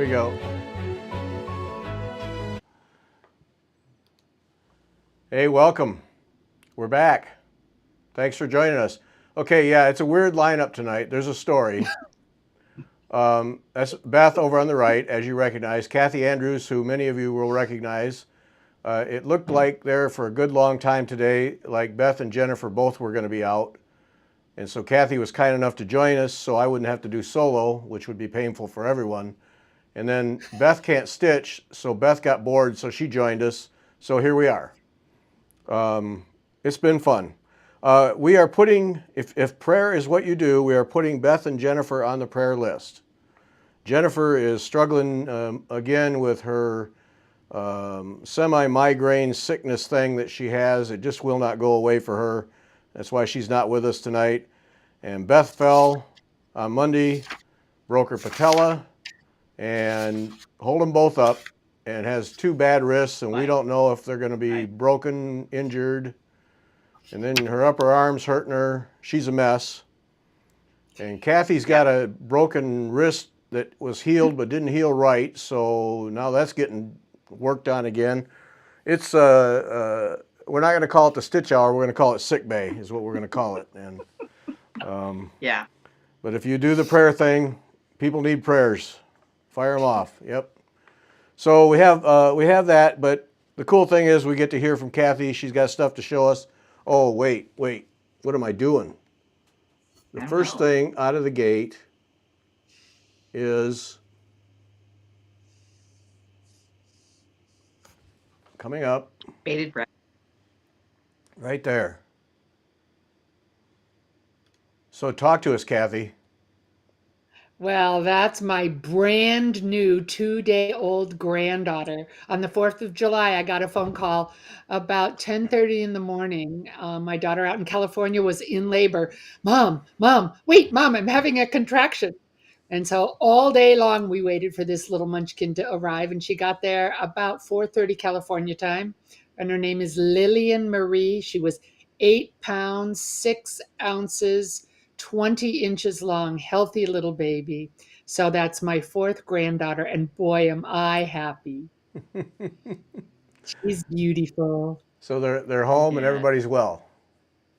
we go. Hey, welcome. We're back. Thanks for joining us. Okay, yeah, it's a weird lineup tonight. There's a story. That's Beth over on the right, as you recognize. Kathy Andrews, who many of you will recognize. It looked like there for a good long time today, like Beth and Jennifer both were going to be out. And so Kathy was kind enough to join us so I wouldn't have to do solo, which would be painful for everyone. And then Beth can't stitch, so Beth got bored, so she joined us. So here we are. It's been fun. We are putting, if prayer is what you do, we are putting Beth and Jennifer on the prayer list. Jennifer is struggling again with her semi-migraine sickness thing that she has. It just will not go away for her. That's why she's not with us tonight. And Beth fell on Monday, broke her patella, and hold them both up, and has 2 bad wrists, and we don't know if they're going to be broken, injured. And then her upper arm's hurting her. She's a mess. And Kathy's got a broken wrist that was healed but didn't heal right, so now that's getting worked on again. It's we're not going to call it the stitch hour. We're going to call it sick bay, is what we're going to call it. And yeah. But if you do the prayer thing, people need prayers. Fire them off. Yep. So we have that, but the cool thing is we get to hear from Kathy. She's got stuff to show us. Oh, wait. What am I doing? The first thing out of the gate is coming up. Bated breath. Right there. So talk to us, Kathy. Well, that's my brand new 2-day-old granddaughter. On the 4th of July, I got a phone call about 10:30 in the morning. My daughter out in California was in labor. Mom, wait, Mom, I'm having a contraction. And so all day long, we waited for this little munchkin to arrive, and she got there about 4:30 California time. And her name is Lillian Marie. She was 8 pounds, 6 ounces, 20 inches long, healthy little baby. So that's my 4th granddaughter, and boy, am I happy. She's beautiful. So they're home and everybody's well.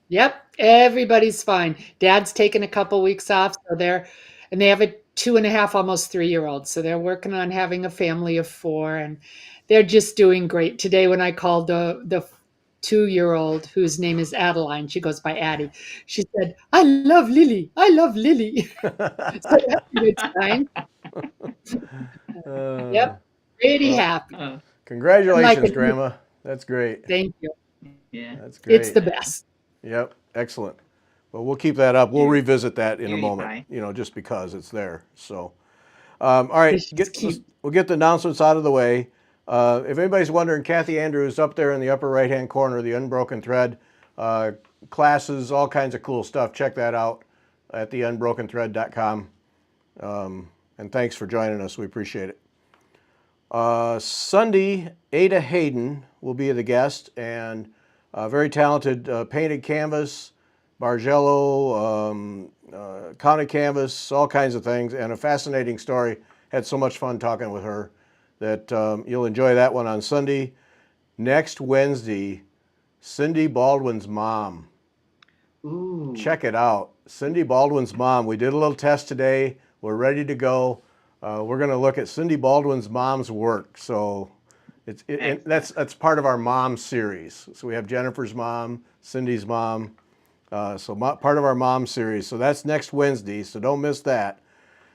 Yep, everybody's fine. Dad's taken a couple weeks off, so they have a 2.5, almost 3-year-old. So they're working on having a family of 4, and they're just doing great. Today, when I called the 2-year-old, whose name is Adeline, she goes by Addie. She said, "I love Lily. I love Lily." So that's a good sign. Yep, pretty happy. Congratulations, Grandma. That's great. Thank you. Yeah. That's great. It's the best. Yep, excellent. Well, we'll keep that up. We'll revisit that in a moment, just because it's there. So, all right, we'll get the announcements out of the way. If anybody's wondering, Kathy Andrews up there in the upper right-hand corner, the Unbroken Thread, classes, all kinds of cool stuff. Check that out at theunbrokenthread.com. And thanks for joining us. We appreciate it. Sunday, Ada Hayden will be the guest, and very talented painted canvas, Bargello, counted canvas, all kinds of things, and a fascinating story. Had so much fun talking with her that you'll enjoy that one on Sunday. Next Wednesday, Cindy Baldwin's mom. Ooh. Check it out. Cindy Baldwin's mom. We did a little test today. We're ready to go. We're going to look at Cindy Baldwin's mom's work. So that's part of our mom series. So we have Jennifer's mom, Cindy's mom. Part of our mom series. So that's next Wednesday. So don't miss that.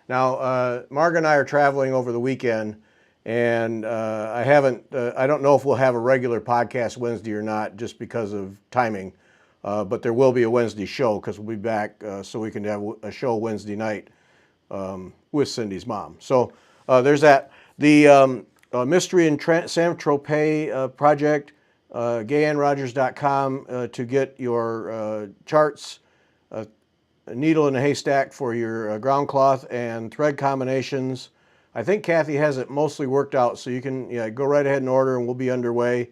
Now, Margaret and I are traveling over the weekend, and I don't know if we'll have a regular podcast Wednesday or not, just because of timing. But there will be a Wednesday show because we'll be back so we can have a show Wednesday night with Cindy's mom. So there's that. The Mystery in Saint-Tropez project, gayanrogers.com to get your charts, a needle in a haystack for your ground cloth and thread combinations. I think Kathy has it mostly worked out, so you can go right ahead and order, and we'll be underway.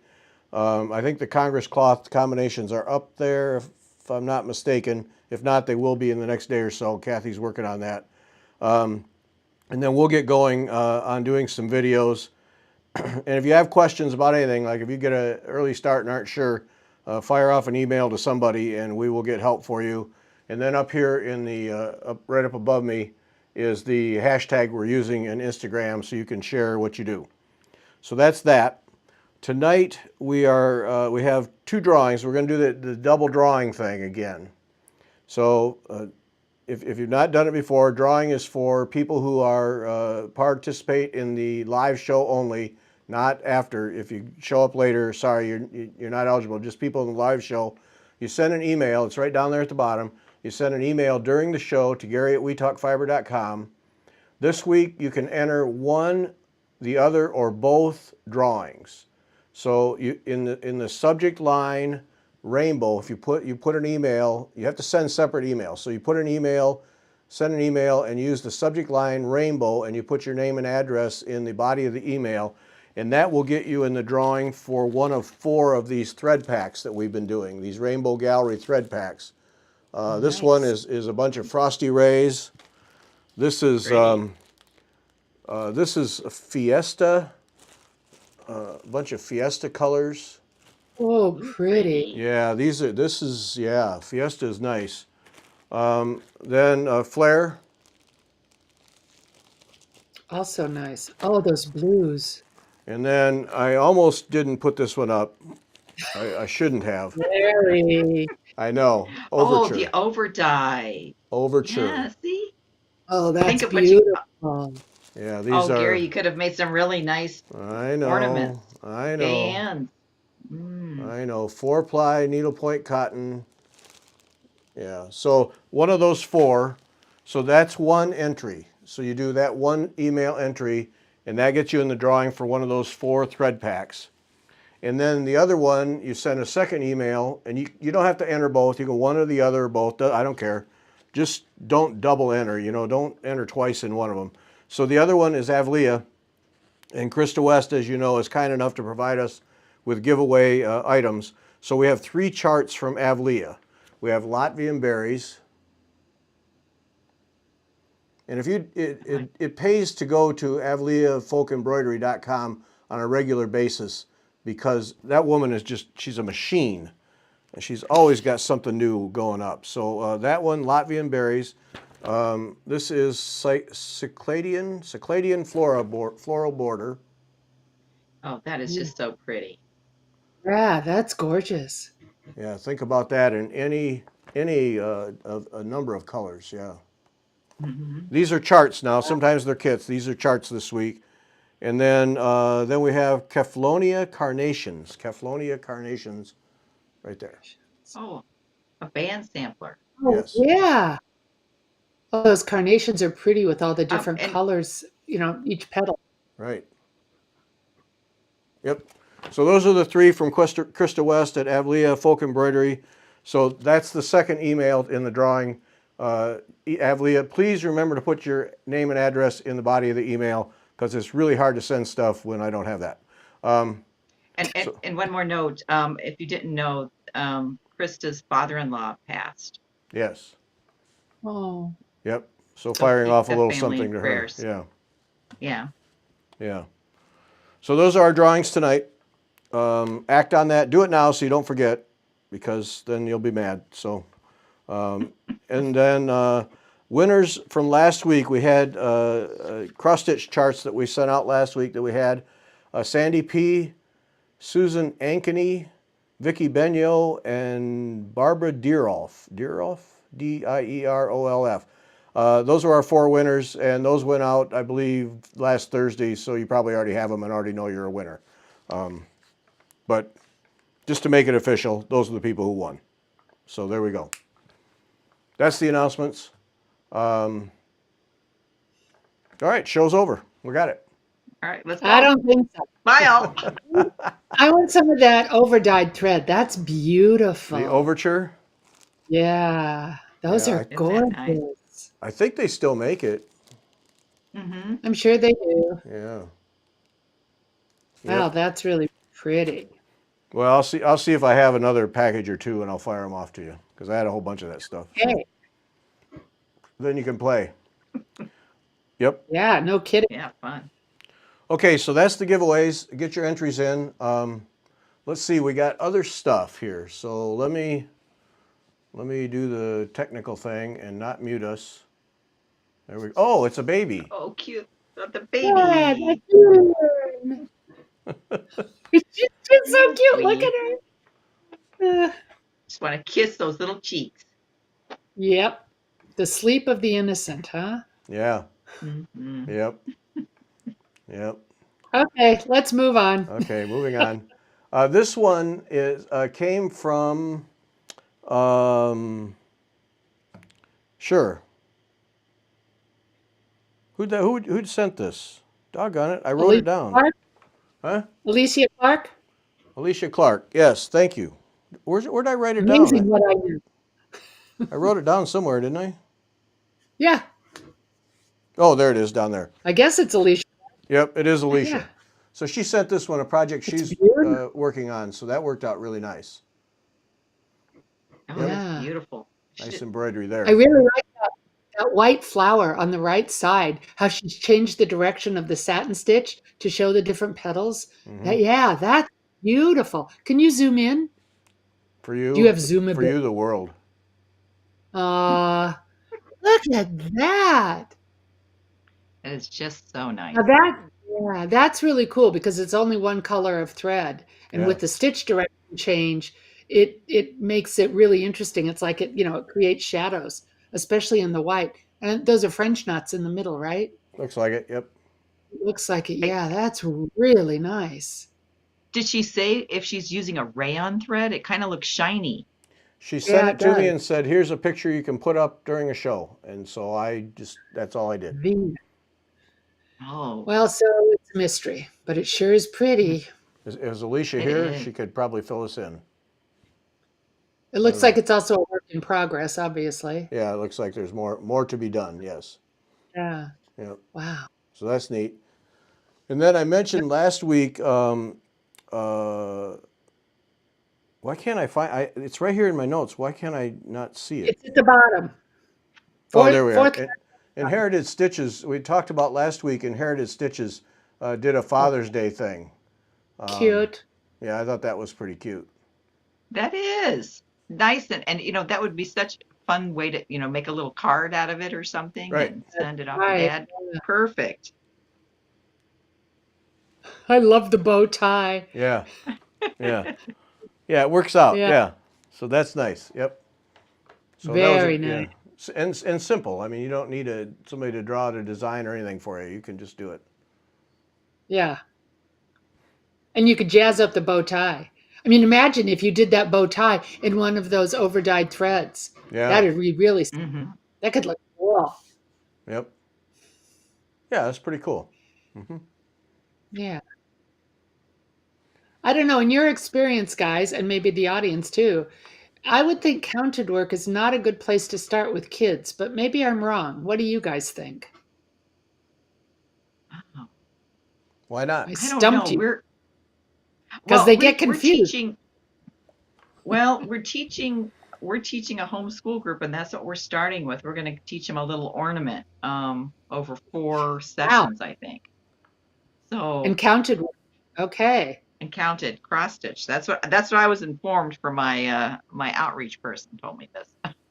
I think the Congress cloth combinations are up there, if I'm not mistaken. If not, they will be in the next day or so. Kathy's working on that. and then we'll get going on doing some videos. And if you have questions about anything, like if you get an early start and aren't sure, fire off an email to somebody and we will get help for you. And then up here in the, right up above me is the hashtag we're using in Instagram so you can share what you do. So that's that. Tonight we have two drawings. We're going to do the double drawing thing again. So if you've not done it before, drawing is for people who are participate in the live show only, not after. If you show up later, sorry, you're not eligible. Just people in the live show. You send an email. It's right down there at the bottom. You send an email during the show to Gary@WeTalkFiber.com. This week you can enter one, the other, or both drawings. So you in the subject line rainbow, if you put an email, you have to send separate emails. So you put an email, send an email, and use the subject line rainbow, and you put your name and address in the body of the email, and that will get you in the drawing for one of 4 of these thread packs that we've been doing, these Rainbow Gallery thread packs. This one is a bunch of Frosty Rays. This is a Fiesta, a bunch of Fiesta colors. Oh, pretty. Yeah, Fiesta is nice. Then Flare. Also nice. Oh, those blues. And then I almost didn't put this one up. I shouldn't have. Very. I know. Oh, Overture. the overdye. Overture. Yeah, see? Oh, that's Think of what you. beautiful. Yeah, these Oh, are. Gary, you could have made some really nice I know. ornaments. I know. And I know. 4-ply needlepoint cotton. Yeah. So one of those 4. So that's one entry. So you do that one email entry, and that gets you in the drawing for one of those 4 thread packs. And then the other one, you send a second email, and you don't have to enter both. You go one or the other or both. I don't care. Just don't double enter. Don't enter twice in one of them. So the other one is Avlia, and Krista West, as you know, is kind enough to provide us with giveaway items. So we have 3 charts from Avlia. We have Latvian berries. And if it pays to go to avliafolkembroidery.com on a regular basis, because that woman is she's a machine. And she's always got something new going up. So that one, Latvian berries. This is Cycladian floral border. oh, that is just so pretty. Yeah, that's gorgeous. Yeah, think about that in any of a number of colors. Yeah. Mm-hmm. These are charts now. Sometimes they're kits. These are charts this week. And then we have Keflonia carnations. Keflonia carnations, right there. Oh, a band sampler. Oh, Yes. yeah. Oh, those carnations are pretty with all the different and- colors, each petal. Right. Yep. So those are the 3 from Krista West at Avlia Folk Embroidery. So that's the second email in the drawing. Avlia, please remember to put your name and address in the body of the email, because it's really hard to send stuff when I don't have that. And one more note, if you didn't know, Krista's father-in-law passed. Yes. Oh. Yep. So firing off a keep little the family something to in prayers. her. Yeah. Yeah. So those are our drawings tonight. Act on that. Do it now so you don't forget, because then you'll be mad. So, and then winners from last week, we had cross-stitch charts that we sent out last week that we had Sandy P., Susan Ankeny, Vicki Benyo, and Barbara Dierolf. Dierolf? Dierolf. Those were our 4 winners, and those went out, I believe, last Thursday, so you probably already have them and already know you're a winner. But just to make it official, those are the people who won. So there we go. That's the announcements. All right, show's over. We got it. All right, let's go. I don't think so. Bye, all. I want some of that overdyed thread. That's beautiful. The overture. Yeah, those Yeah, are Isn't that gorgeous. nice? I think they still make it. Mm-hmm. I'm sure they do. Yeah. Wow, Yep. that's really pretty. Well, I'll see if I have another package or 2, and I'll fire them off to you, because I had a whole bunch of that stuff. Okay. Then you can play. Yep. Yeah, no kidding. Yeah, fun. Okay, so that's the giveaways. Get your entries in. Let's see, we got other stuff here. So let me do the technical thing and not mute us. There we go. Oh, it's a baby. Oh, cute. Got the Yeah, baby. that's cute. She's so Yeah, cute. Look sweet. at her. Just want to kiss those little cheeks. Yep. The sleep of the innocent, huh? Yeah. Hmm. Yep. Yep. Okay, let's move on. Okay, moving on. This one is came from sure. Who'd sent this? Doggone it! I wrote Alicia it down. Clark? Huh? Alicia Clark? Alicia Clark. Yes, thank you. Where'd I write it down? Amazing what I do. I wrote it down somewhere, didn't I? Yeah, Oh, there it is down there. I guess it's Alicia. Yep, it is Alicia. Yeah, So she sent this one, a project it's she's beautiful. working on. So that worked out really nice. Oh, Yep. that's Yeah. beautiful. Nice Should- embroidery I there. really like that white flower on the right side, how she's changed the direction of the satin stitch to show the different petals. Hmm. Yeah, that's beautiful. Can you zoom in? For Do you you, have for zoomability? you, the world. Uh, look at that. That is just so nice. Now yeah, that's really cool because it's only one color of thread, and Yeah. with the stitch direction change, it makes it really interesting. It's like it creates shadows, especially in the white. And those are French knots in the middle, right? Looks like it. Yep. It looks like it. I- Yeah, that's really nice. Did she say if she's using a rayon thread? It kind of looks shiny. She sent Yeah, it it to me does. and said, "Here's a picture you can put up during a show." And so that's all I did. V. Oh, Well, so it's a mystery, but it sure is pretty. Is Alicia it here? is. She could probably fill us in. It I looks don't like know. it's also a work in progress, obviously. Yeah, it looks like there's more to be done. Yes. Yeah. Yep. Wow. So that's neat. And then I mentioned last week. Uh, why can't I find? It's right here in my notes. Why can't I not see it? It's at the bottom. Oh, there we are. Fourth. Inherited Stitches. We talked about last week. Inherited Stitches did a Father's Day thing. Cute. Yeah, I thought that was pretty cute. that is nice. And that would be such a fun way to, make a little card out of it or something Right. and send it off to Right. Dad. Perfect. I love the bow tie. Yeah. Yeah. Yeah, it works out. Yeah. Yeah. So that's nice. Yep. So Very yeah. nice. And simple. I mean, you don't need somebody to draw the design or anything for you. You can just do it. Yeah. And you could jazz up the bow tie. I mean, imagine if you did that bow tie in one of those over-dyed threads. Yeah. That'd be really, Hmm. that could look cool. Yep. Yeah, that's pretty cool. Hmm. Yeah. I don't know, in your experience, guys, and maybe the audience too, I would think counted work is not a good place to start with kids, but maybe I'm wrong. What do you guys think? Oh, Why not? I I don't stumped know. you We're because well, they we're get we're confused. teaching. Well, we're teaching a homeschool group, and that's what we're starting with. We're going to teach them a little ornament over 4 Wow. sessions, I think. So And counted work. Okay. and counted cross stitch. That's what I was informed from my outreach person told me this.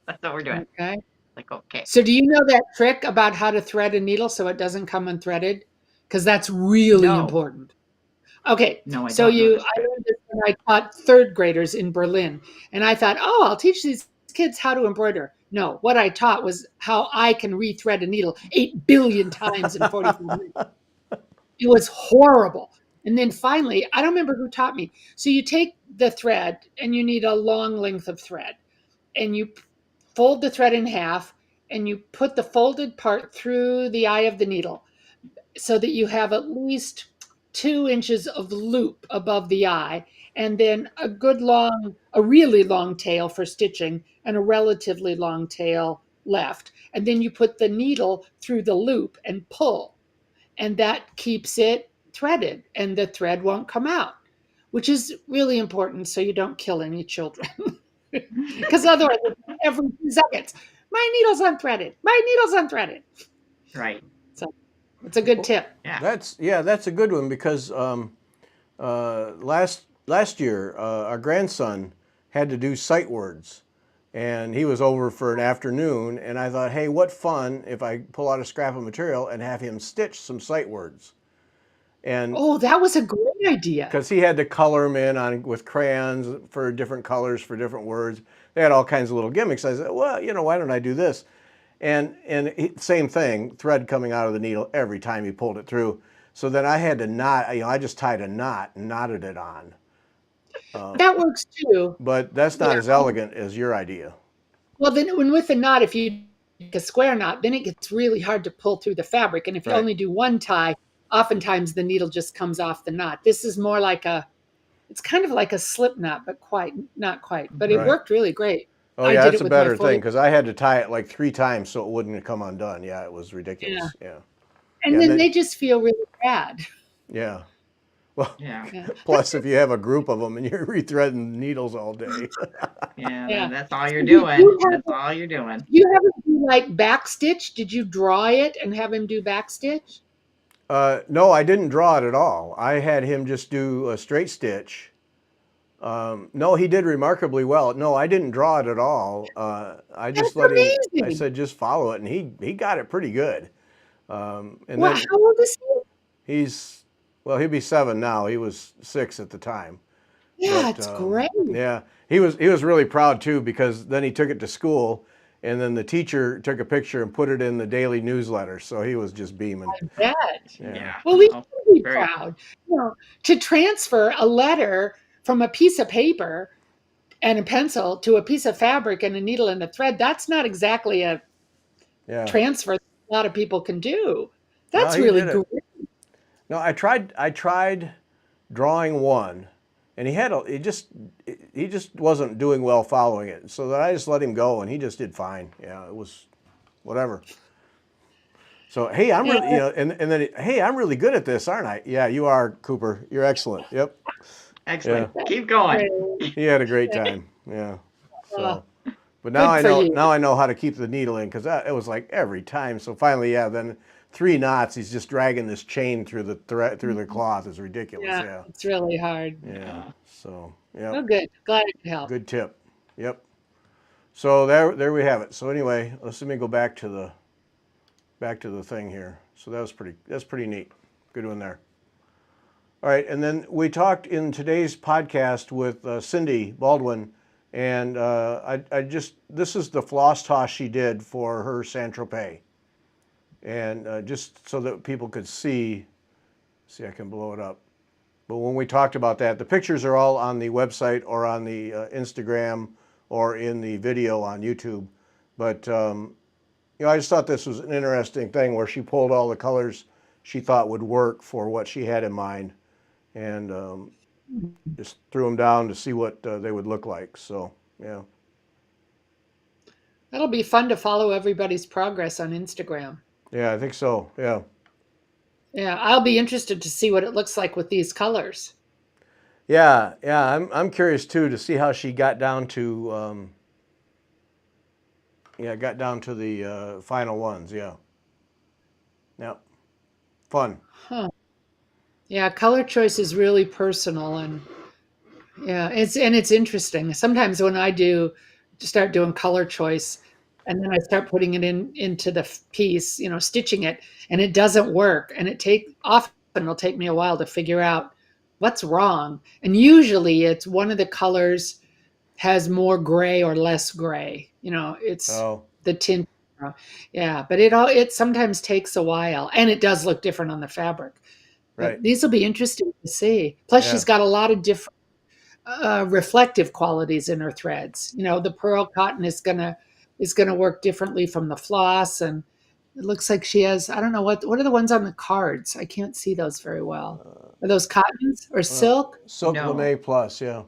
That's what we're doing. Okay. Like, okay, So do you know that trick about how to thread a needle so it doesn't come unthreaded? Because that's really no, important. Okay, no, I so don't know I this trick. learned this when I taught third graders in Berlin, and I thought, oh, I'll teach these kids how to embroider. No, what I taught was how I can rethread a needle 8 billion times in 45 minutes. It was horrible. And then finally, I don't remember who taught me. So you take the thread, and you need a long length of thread, and you fold the thread in half, and you put the folded part through the eye of the needle so that you have at least 2 inches of loop above the eye, and then a really long tail for stitching, and a relatively long tail left. And then you put the needle through the loop and pull, and that keeps it threaded, and the thread won't come out, which is really important so you don't kill any children. Because otherwise, every few seconds, my needle's unthreaded. My needle's unthreaded. Right. So It's a good tip. Yeah. That's a good one because last year our grandson had to do sight words, and he was over for an afternoon, and I thought, hey, what fun if I pull out a scrap of material and have him stitch some sight words, and Oh, that was a great idea. because he had to color them in on with crayons for different colors for different words. They had all kinds of little gimmicks. I said, well, why don't I do this? Same thing, thread coming out of the needle every time he pulled it through. So then I had to knot. I just tied a knot and knotted it on. That works too. But that's not Yeah. as elegant as your idea. Well, then when with a knot, if you make a square knot, then it gets really hard to pull through the fabric. And if you Right. only do one tie, oftentimes the needle just comes off the knot. This is more like it's kind of like a slip knot, but not quite. But it Right. worked really great. Oh I yeah, did that's it a with my better thing foliage. because I had to tie it like 3 times so it wouldn't come undone. Yeah, it was ridiculous. Yeah. And Yeah, then they just feel really bad. yeah. Well, Yeah. Yeah. plus if you have a group of them and you're rethreading needles all day. Yeah. Yeah. That's all you're So you doing. have That's all you're doing. you have him do like backstitch? Did you draw it and have him do backstitch? No, I didn't draw it at all. I had him just do a straight stitch. No, he did remarkably well. No, I didn't draw it at all. I just That's let him. I amazing. said just follow it, and he got it pretty good. And Well, then how old is he? he'll be 7 now. He was 6 at the time. Yeah, But it's great. yeah, he was really proud too because then he took it to school, and then the teacher took a picture and put it in the daily newsletter. So he was just beaming. I bet. Yeah. Yeah. Well, we Oh, should be very proud. To transfer a letter from a piece of paper and a pencil to a piece of fabric and a needle and a thread, that's not exactly a Yeah. transfer that a lot of people can do. No, That's he really did it. great. No, I tried drawing one, and he just wasn't doing well following it. So then I just let him go, and he just did fine. Yeah, it was whatever. So hey, I'm really and then hey, I'm really good at this, aren't I? Yeah, you are, Cooper. You're excellent. Yep. excellent. Keep going. Great. He had a great time. Yeah. Uh, So, but now I good for know you. how to keep the needle in because it was like every time. So finally, yeah, then 3 knots. He's just dragging this chain through the thread through the cloth is ridiculous. Yeah, Yeah. it's really hard. Yeah. So Oh, yeah, good. Glad I could help. good tip. Yep. So there we have it. So anyway, let me go back to the thing here. So that's pretty neat. Good one there. All right, and then we talked in today's podcast with Cindy Baldwin, and this is the floss toss she did for her Saint Tropez, and just so that people could see I can blow it up. But when we talked about that, the pictures are all on the website or on the Instagram or in the video on YouTube. But I just thought this was an interesting thing where she pulled all the colors she thought would work for what she had in mind, and just threw them down to see what they would look like. So yeah, That'll be fun to follow everybody's progress on Instagram. yeah, I think so. Yeah, Yeah, I'll be interested to see what it looks like with these colors. yeah. I'm curious too to see how she got down to the final ones. Yeah, yeah, fun. Huh. Yeah, color choice is really personal, and yeah, it's interesting. Sometimes when I start doing color choice, and then I start putting it into the piece, stitching it, and it doesn't work, and it'll take me a while to figure out what's wrong. And usually, it's one of the colors has more gray or less gray. It's Oh, the tint. Yeah, but it sometimes takes a while, and it does look different on the fabric. But right. these will be interesting to see. Plus, Yeah, she's got a lot of different reflective qualities in her threads. The pearl cotton is gonna work differently from the floss, and it looks like she has. I don't know what are the ones on the cards. I can't see those very well. Are those cottons or silk? Silk No. Lame Plus. Yeah,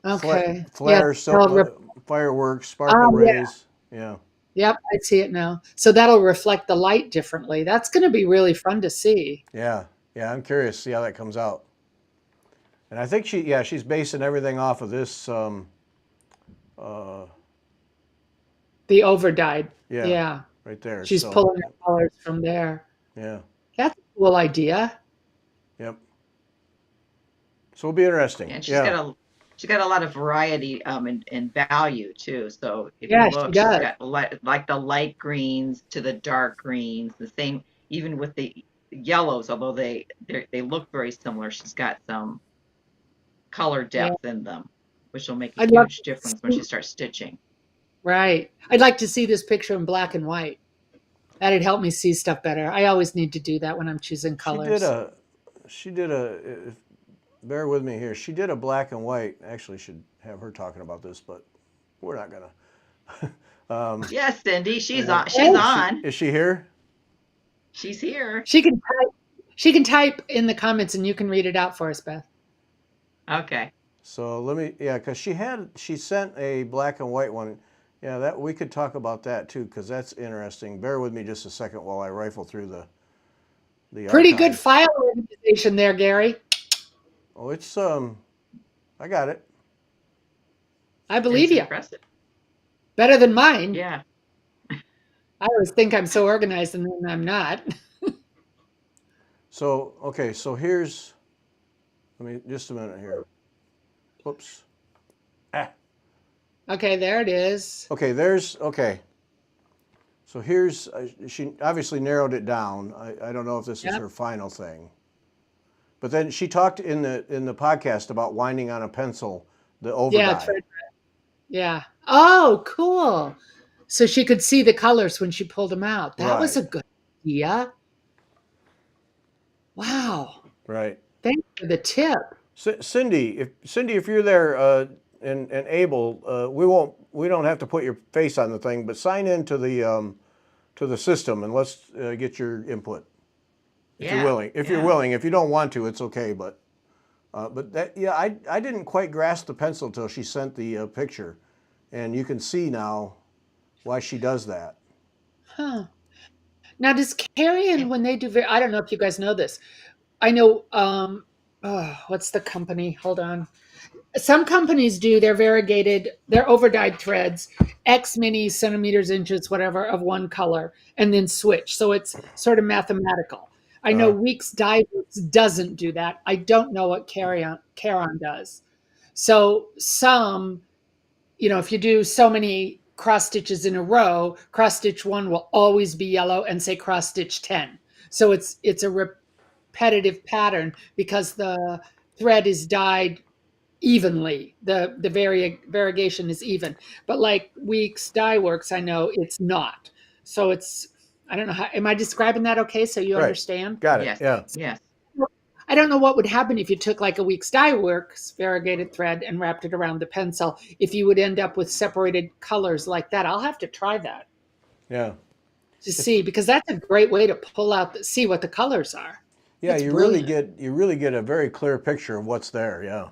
Okay. Yeah. Flare, that'll fireworks, sparkle yeah. rays. Yeah. Yep. I see it now. So that'll reflect the light differently. That's going to be really fun to see. Yeah, yeah, I'm curious to see how that comes out. And I think she's basing everything off of this. Uh, The overdyed. yeah, Yeah. right there. She's So, pulling her colors from there. yeah, cool idea. Yep. So it'll be interesting. And Yeah. she's got a lot of variety and value too. So if you Yeah, she look, she's does. got like the light greens to the dark greens, the same even with the yellows, although they look very similar. She's got some color Yeah. depth in them, which will make a I'd love huge to difference when see, she starts stitching. right. I'd like to see this picture in black and white. That'd help me see stuff better. I always need to do that when I'm choosing She did colors. bear with me here. She did a black and white. Actually, should have her talking about this, but we're not gonna. Yes, Cindy, she's Yeah. on. She's on. Is she here? She's here. She can type in the comments and you can read it out for us, Beth. Okay. So because she sent a black and white one. Yeah, that we could talk about that too, because that's interesting. Bear with me just a second while I rifle through the Pretty good archives. file organization there, Gary. Oh, it's I got it. I believe It's you. impressive. Better than mine. Yeah. I always think I'm so organized and then I'm not. So okay, so here's. Let me just a minute here. Whoops. Ah. Okay, there it is. Okay, okay. So here's she obviously narrowed it down. I don't know if this is Yep. her final thing. But then she talked in the podcast about winding on a pencil the over Yeah, dye. yeah. Oh, cool. So she could see the colors when she pulled them out. That was a Right. good idea. Wow. Right. Thanks for the tip. Cindy, if you're there and able, we don't have to put your face on the thing, but sign in to the system and let's get your input if you're Yeah. willing. If you're willing, if you don't want to, it's okay. But that I didn't quite grasp the pencil till she sent the picture, and you can see now why she does that. Huh. Now, does Carrion, when they do, I don't know if you guys know this. I know, what's the company? Hold on. Some companies do their their overdyed threads, X many centimeters, inches, whatever, of one color, and then switch. So it's sort of mathematical. I know Uh, Weeks Dye Works doesn't do that. I don't know what Caron does. So some, if you do so many cross stitches in a row, cross stitch 1 will always be yellow and say cross stitch 10. So it's a repetitive pattern because the thread is dyed evenly. The variegation is even. But like Weeks Dye Works, I know it's not. So I don't know how, am I describing that okay so you right. understand? Got it. Yes. Yeah. Yes. I don't know what would happen if you took like a Weeks Dye Works variegated thread and wrapped it around the pencil, if you would end up with separated colors like that. I'll have to try that Yeah. to see, because that's a great way to see what the colors are. Yeah. That's You brilliant. really get a very clear picture of what's there. Yeah.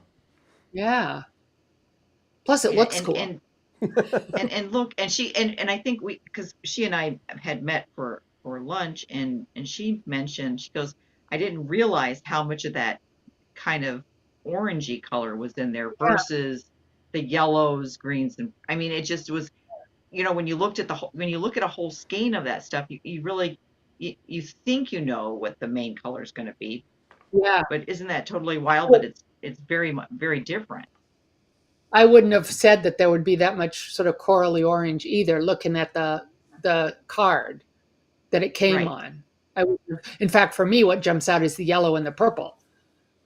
Yeah. Plus it Yeah. looks cool. And look, and I think because she and I had met for lunch, and she mentioned, she goes, I didn't realize how much of that kind of orangey color was in there Yeah. versus the yellows, greens, and I mean, it just was, when you looked at when you look at a whole skein of that stuff, you really, you think what the main color is going to be, Yeah. but isn't that totally wild that it's very very different? I wouldn't have said that there would be that much sort of corally orange either, looking at the card that it came Right. on. In fact, for me, what jumps out is the yellow and the purple.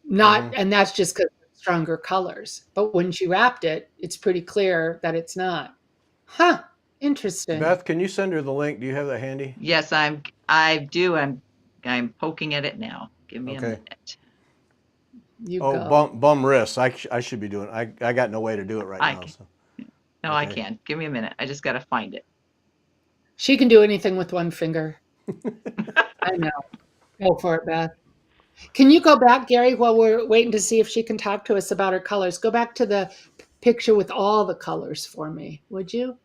And that's just because stronger colors. But when she wrapped it, it's pretty clear that it's not. Huh. Interesting. Beth, can you send her the link? Do you have that handy? Yes, I do. I'm poking at it now. Give me a Okay. minute. You go. Bum wrists. I should be doing. I got no way to do it right now. So. No, I can't. Give me a minute. I just got to find it. She can do anything with one finger. I know. Go for it, Beth. Can you go back, Gary, while we're waiting to see if she can talk to us about her colors? Go back to the picture with all the colors for me, would you?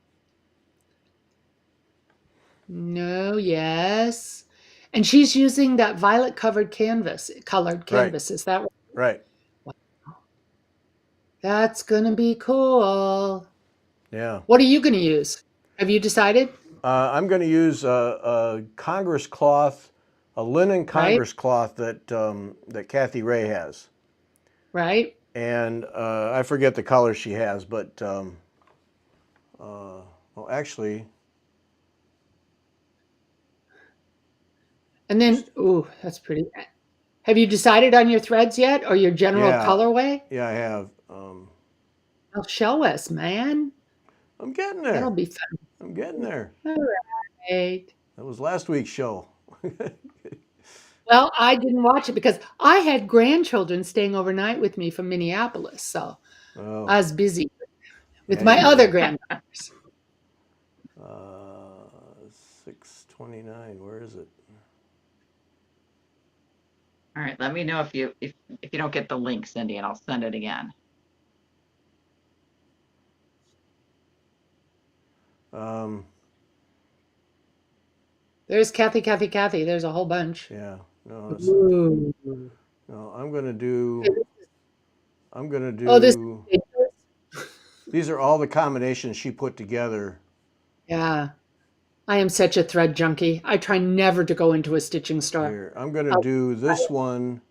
No, yes. And she's using that violet colored canvas. Is that right? Right. Wow. That's going to be cool. Yeah. What are you going to use? Have you decided? I'm going to use a Congress cloth a linen Congress cloth that Kathy Ray has, right? and I forget the color she has, but well, actually, And then, ooh, that's pretty. Have you decided on your threads yet, or your general yeah, colorway? yeah, I have. Well, show us, man. I'm getting That'll there. be fun. I'm getting there. All right. That was last week's show. Well, I didn't watch it because I had grandchildren staying overnight with me from Minneapolis, so Oh, I was busy with yeah, my you other were. granddaughters. 629. Where is it? All right, let me know if you don't get the link, Cindy, and I'll send it again. There's Kathy, Kathy, Kathy. There's a whole bunch. Yeah. No, it's not. Ooh. No, I'm gonna do. Oh, this is ridiculous. These are all the combinations she put together. Yeah. I am such a thread junkie. I try never to go into a stitching store. Here, I'm gonna Oh, do this one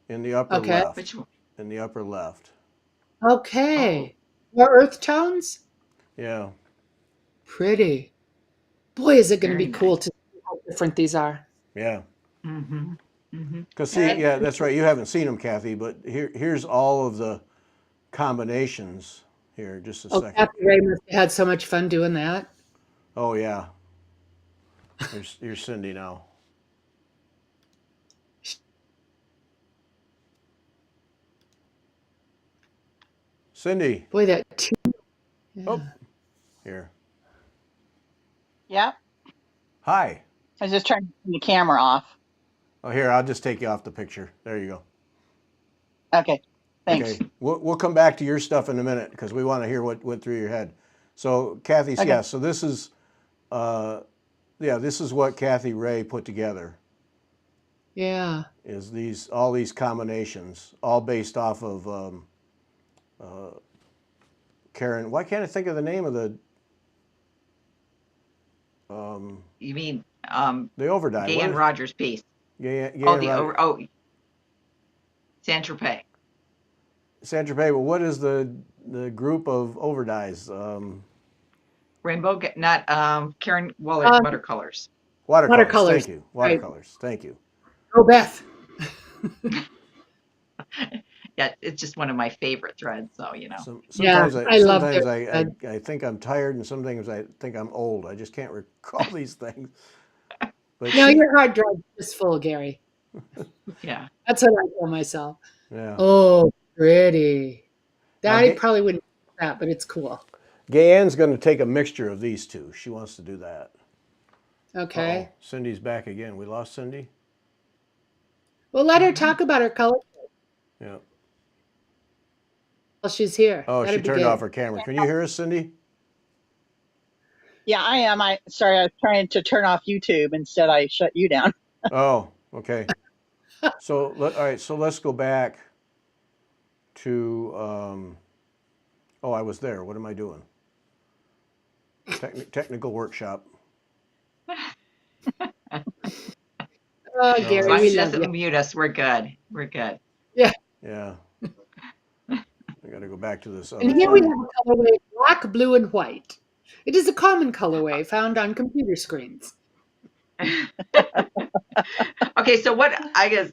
in the upper okay. left. Which one? In the upper left. Oh, Okay. More earth tones? Yeah. Pretty. Boy, is it going to very be cool nice. to see how different these are. Yeah. Mm-hmm. Mm-hmm. Because see, yeah, that's right. You haven't seen them, Kathy, but here's all of the combinations. Here, just a Oh, second. Kathy Ray must have had so much fun doing that. Oh yeah. Here's Cindy now. Cindy. Boy, that yeah. Oh, here. Yeah, Hi. I was just trying to turn the camera off. Oh, here, I'll just take you off the picture. There you go. Okay, thanks. Okay. We'll come back to your stuff in a minute because we want to hear what went through your head. So Kathy's, Okay. yeah, so this is this is what Kathy Ray put together. Yeah. Is all these combinations, all based off of Karen. Why can't I think of the name of the You mean the overdye? Gay and Rogers piece? Gay Oh, and the Rogers. over. Oh, Saint Tropez. Saint Tropez. Well, what is the group of overdyes? Rainbow, not Karen Waller watercolors. Watercolors. Thank Watercolors. you. Right. Watercolors. Thank you. Oh, Beth. Yeah, it's just one of my favorite threads. So Yeah, Sometimes I love their I think I'm tired, and sometimes I think I'm old. I just can't recall these things. But No, your hard drive's just full, Gary. yeah. That's what I tell myself. yeah. Oh, pretty. Now, I probably wouldn't do that, but it's cool. Gayanne's going to take a mixture of these two. She wants to do that. Okay. Uh-oh. Cindy's back again. We lost Cindy? Well, let her talk about her color Yeah. while she's here. Oh, That'd she be turned good. off her camera. Can you hear us, Cindy? Yeah, I am. Sorry, I was trying to turn off YouTube. Instead, I shut you down. Oh, okay. So, all right. So let's go back to. Oh, I was there. What am I doing? Technical workshop. Oh, As Gary, long as we she love doesn't you. mute us, we're good. We're good. Yeah. Yeah. I got to go back to this other And here we thing. have a colorway black, blue, and white. It is a common colorway found on computer screens. Okay, so what I guess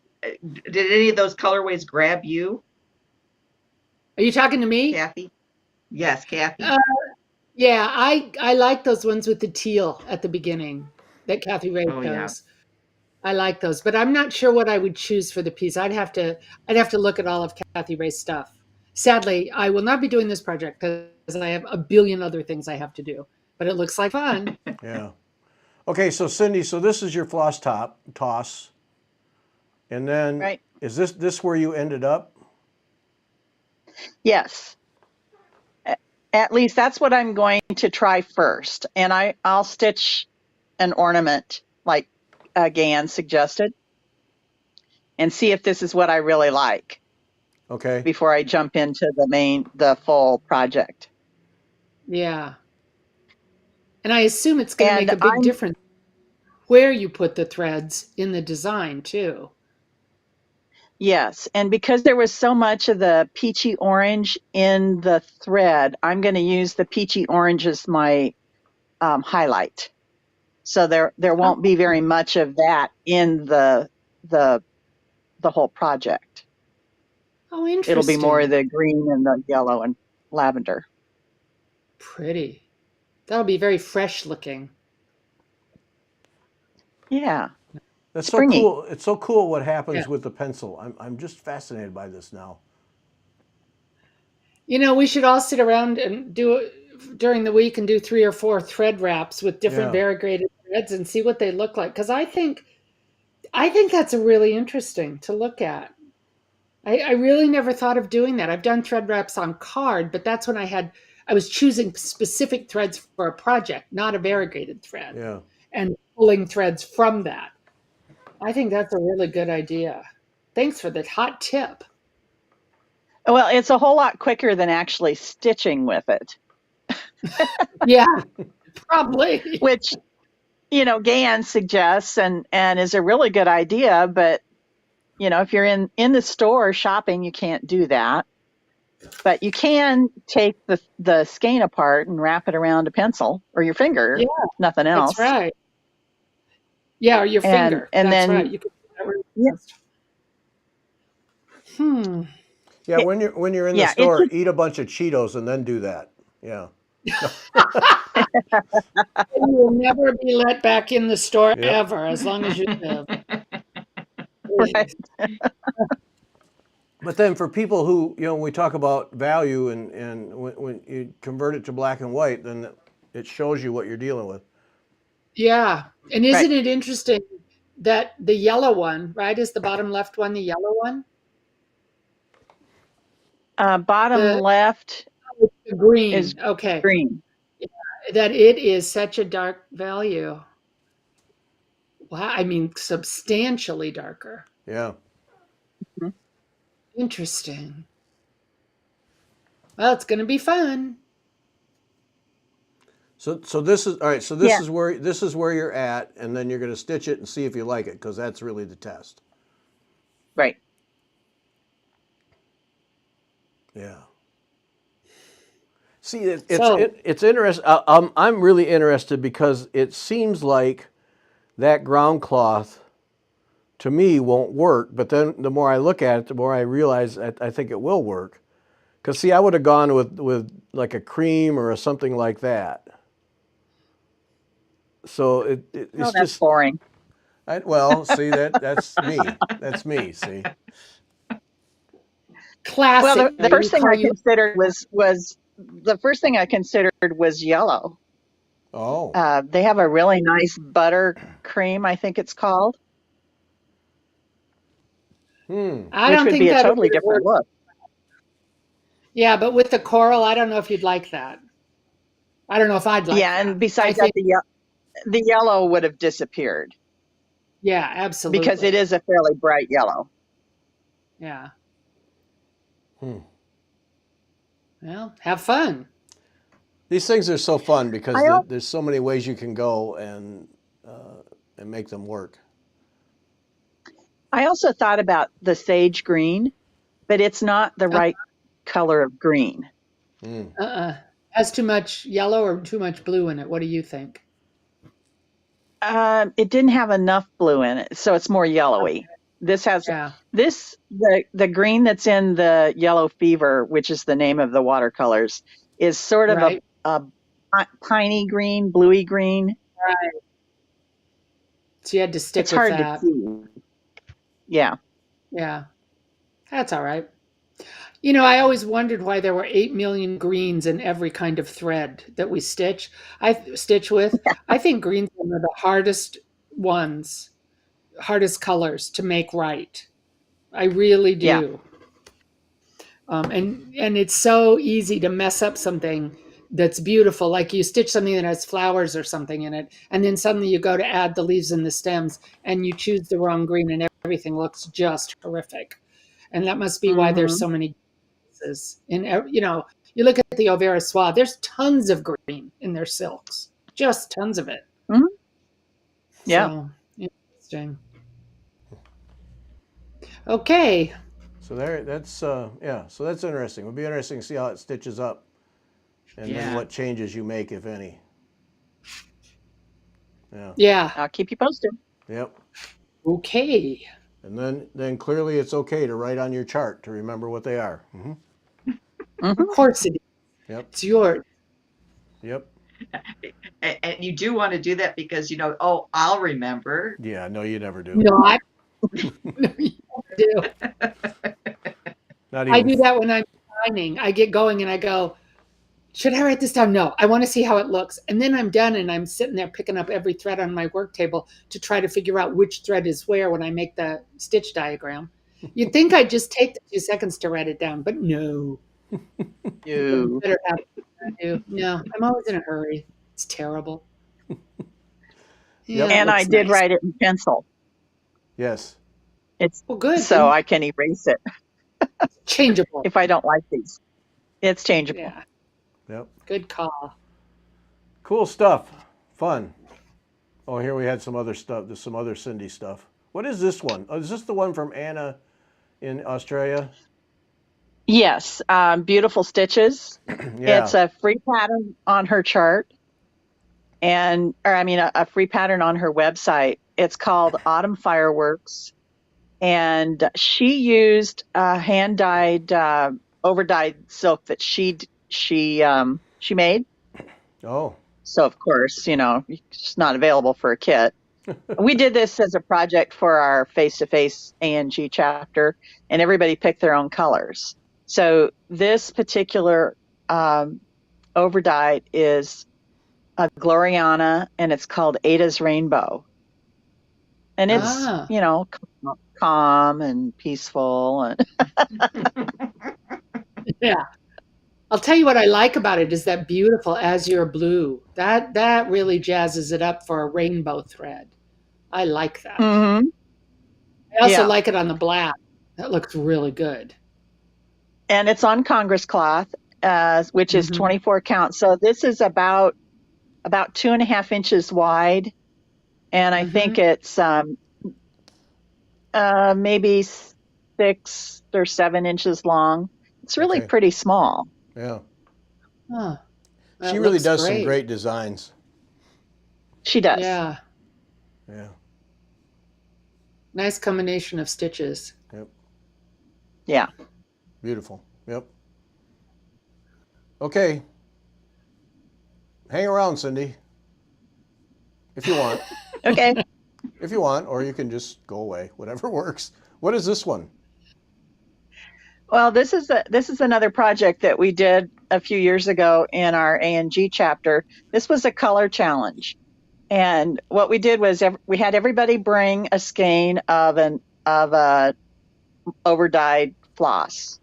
did any of those colorways grab you, Are you talking to me? Kathy? Yes, Kathy. Yeah, I like those ones with the teal at the beginning that Kathy Ray Oh, yeah. chose. I like those, but I'm not sure what I would choose for the piece. I'd have to look at all of Kathy Ray's stuff. Sadly, I will not be doing this project because I have a billion other things I have to do. But it looks like fun. Yeah. Okay, so Cindy, so this is your floss toss, and then Right. is this where you ended up? Yes. At least that's what I'm going to try first. And I'll stitch an ornament like Gayan suggested and see if this is what I really like Okay. before I jump into the full project. Yeah. And I assume it's going to And make a big difference where you put the threads in the design too. Yes, and because there was so much of the peachy orange in the thread, I'm going to use the peachy orange as my highlight. So there won't be very much of that in the whole project. Oh, interesting. It'll be more of the green and the yellow and lavender. Pretty. That'll be very fresh looking. Yeah. That's Springy. so cool. It's so cool what happens Yeah. with the pencil. I'm just fascinated by this now. You know, we should all sit around and do it during the week and do 3 or 4 thread wraps with different Yeah. variegated threads and see what they look like. Because I think that's a really interesting to look at. I really never thought of doing that. I've done thread wraps on card, but that's when I was choosing specific threads for a project, not a variegated thread, Yeah. and pulling threads from that. I think that's a really good idea. Thanks for the hot tip. Well, it's a whole lot quicker than actually stitching with it, Yeah, probably. which, Gan suggests and is a really good idea. But, if you're in the store shopping, you can't do that. But you can take the skein apart and wrap it around a pencil or your finger, Yeah, nothing else. that's right. Yeah, or your finger. And That's then, right. You can do that really yeah. fast. Yeah, when you're in the Yeah, store, eat a bunch of Cheetos and then do that. Yeah. You will never be let back in the store Yep. ever, as long as you live. Right. But then for people who, when we talk about value and when you convert it to black and white, then it shows you what you're dealing with. Yeah. And isn't Right. it interesting that the yellow one, right, is the bottom left one, the yellow one? Bottom The left green. is Okay. green. That it is such a dark value. Wow. I mean, substantially darker. Yeah. Mhm. Interesting. Well, it's going to be fun. So this is all right. So this Yeah. is where you're at, and then you're going to stitch it and see if you like it, because that's really the test. Right. Yeah. See, it's interesting. I'm really interested because it seems like that ground cloth, to me, won't work. But then the more I look at it, the more I realize I think it will work. Because see, I would have gone with like a cream or something like that. So it's That's just boring. See that's me. That's me. See. Classic. Well, the first thing I you- considered was yellow. Oh. They have a really nice butter cream, I think it's called, I which don't would think be a that totally would different work. look. Yeah, but with the coral, I don't know if you'd like that. I don't know if I'd like Yeah, that. and besides I that, the yellow would have disappeared Yeah, absolutely. because it is a fairly bright yellow. Yeah. Hmm. Well, have fun. These things are so fun because I al- there's so many ways you can go and make them work. I also thought about the sage green, but it's not the right color of green. Mm. Has too much yellow or too much blue in it. What do you think? It didn't have enough blue in it, so it's more yellowy. This has Yeah. the green that's in the yellow fever, which is the name of the watercolors, is sort of Right. a piney green, bluey green. Right. So you had to stick It's with hard that. to see. Yeah. Yeah. That's all right. You know, I always wondered why there were 8 million greens in every kind of thread that we stitch. I stitch with. I think greens are one of the hardest ones, hardest colors to make right. I really Yeah. do. And it's so easy to mess up something that's beautiful. Like you stitch something that has flowers or something in it, and then suddenly you go to add the leaves and the stems, and you choose the wrong green, and everything looks just horrific. And that must be why there's Mhm. so many in, you look at the Overa Soie, there's tons of green in their silks, just tons of it. Mhm. Yeah. So interesting. Okay. So that's yeah. So that's interesting. It'll be interesting to see how it stitches up, and then Yeah. what changes you make, if any. Yeah. Yeah. I'll keep you posted. Yep. Okay. And then clearly it's okay to write on your chart to remember what they are. Of Hmm. course it is. Yep. It's yours. Yep. And you do want to do that because oh, I'll remember. Yeah. No, you never do. Not. No, you never do. Not I even. do that when I'm designing. I get going and I go, should I write this down? No, I want to see how it looks. And then I'm done and I'm sitting there picking up every thread on my work table to try to figure out which thread is where when I make the stitch diagram. You'd think I'd just take the 2 seconds to write it down, but no. You. Better have it than I do. No, I'm always in a hurry. It's terrible. Yeah, Yep. it And I looks did nice. write it in pencil. Yes. It's Well, good. so I can erase it Changeable. if I don't like these. It's changeable. Yeah, Yep. good call. Cool stuff. Fun. Oh, here we had some other stuff. There's some other Cindy stuff. What is this one? Oh, is this the one from Anna in Australia? Yes, beautiful stitches. Yeah. It's a free pattern on her chart, a free pattern on her website. It's called Autumn Fireworks, and she used hand dyed, over dyed silk that she made. Oh. So of course, it's not available for a kit. We did this as a project for our face-to-face ANG chapter, and everybody picked their own colors. So this particular overdyed is a Gloriana, and it's called Ada's Rainbow. And it's, calm and peaceful. And Yeah. I'll tell you what I like about it is that beautiful azure blue. That really jazzes it up for a rainbow thread. I like that. Mhm. I also Yeah. like it on the black. That looks really good. And it's on Congress cloth, which is Mhm. 24 count. So this is about 2.5 inches wide. And I think it's maybe 6 or 7 inches long. It's really Okay. pretty small. Yeah. Huh. That She really looks does some great designs. She does. Yeah. Yeah. Nice combination of stitches. Yep. Yeah. Beautiful. Yep. Okay. Hang around, Cindy. If you want. Okay. If you want, or you can just go away. Whatever works. What is this one? Well, this is another project that we did a few years ago in our ANG chapter. This was a color challenge. And what we did was we had everybody bring a skein of a overdyed floss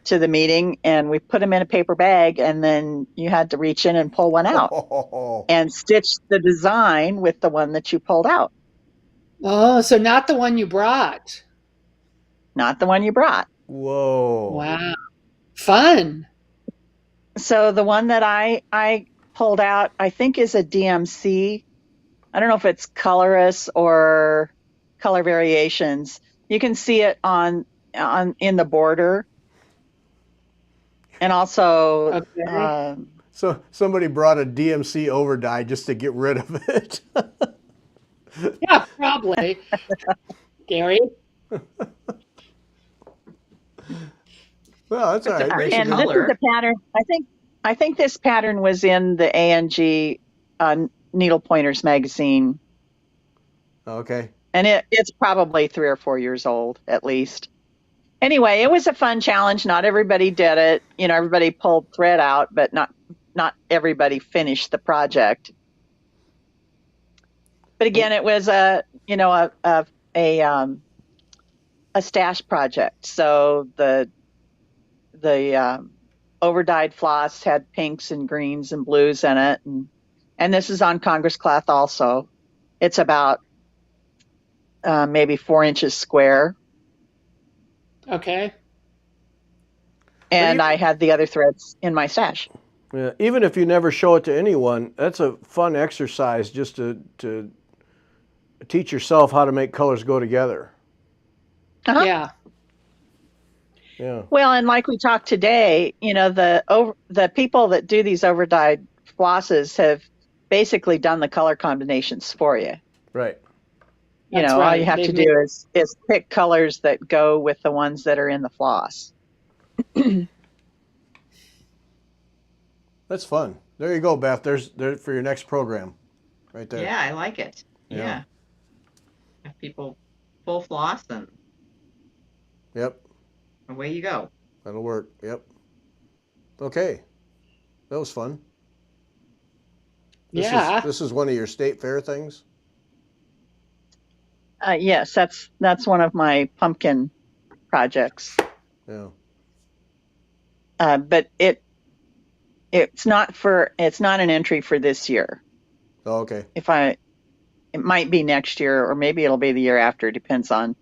to the meeting, and we put them in a paper bag, and then you had to reach in and pull one out and stitch the design with the one that you pulled out. Oh, so not the one you brought. Not the one you brought. Whoa. Wow. Fun. So the one that I pulled out, I think, is a DMC. I don't know if it's colorless or color variations. You can see it on in the border. And also, Okay. So somebody brought a DMC overdye just to get rid of it. Yeah, probably. Gary? Well, that's all right. pretty and color. this is a pattern. I think this pattern was in the ANG Needle Pointers magazine, Okay. and it's probably 3 or 4 years old at least. Anyway, it was a fun challenge. Not everybody did it. Everybody pulled thread out, but not everybody finished the project. But again, it was a stash project. So the overdyed floss had pinks and greens and blues in it, and this is on Congress cloth also. It's about maybe 4 inches square. Okay. And I had the other threads in my stash. Yeah, even if you never show it to anyone, that's a fun exercise just to teach yourself how to make colors go together. Uh-huh. Yeah. Yeah. Well, and like we talked today, the people that do these overdyed flosses have basically done the color combinations for you. Right. That's All you right. have to do is pick colors that go with the ones that are in the floss. That's fun. There you go, Beth. There's for your next program, right there. Yeah, I like it. Yeah. Have people full floss and Yep. away you go. That'll work. Yep. Okay. That was fun. This is one of your state fair things. Yes, that's one of my pumpkin projects. Yeah. But it's not an entry for this year. Oh, okay. It might be next year, or maybe it'll be the year after. Depends on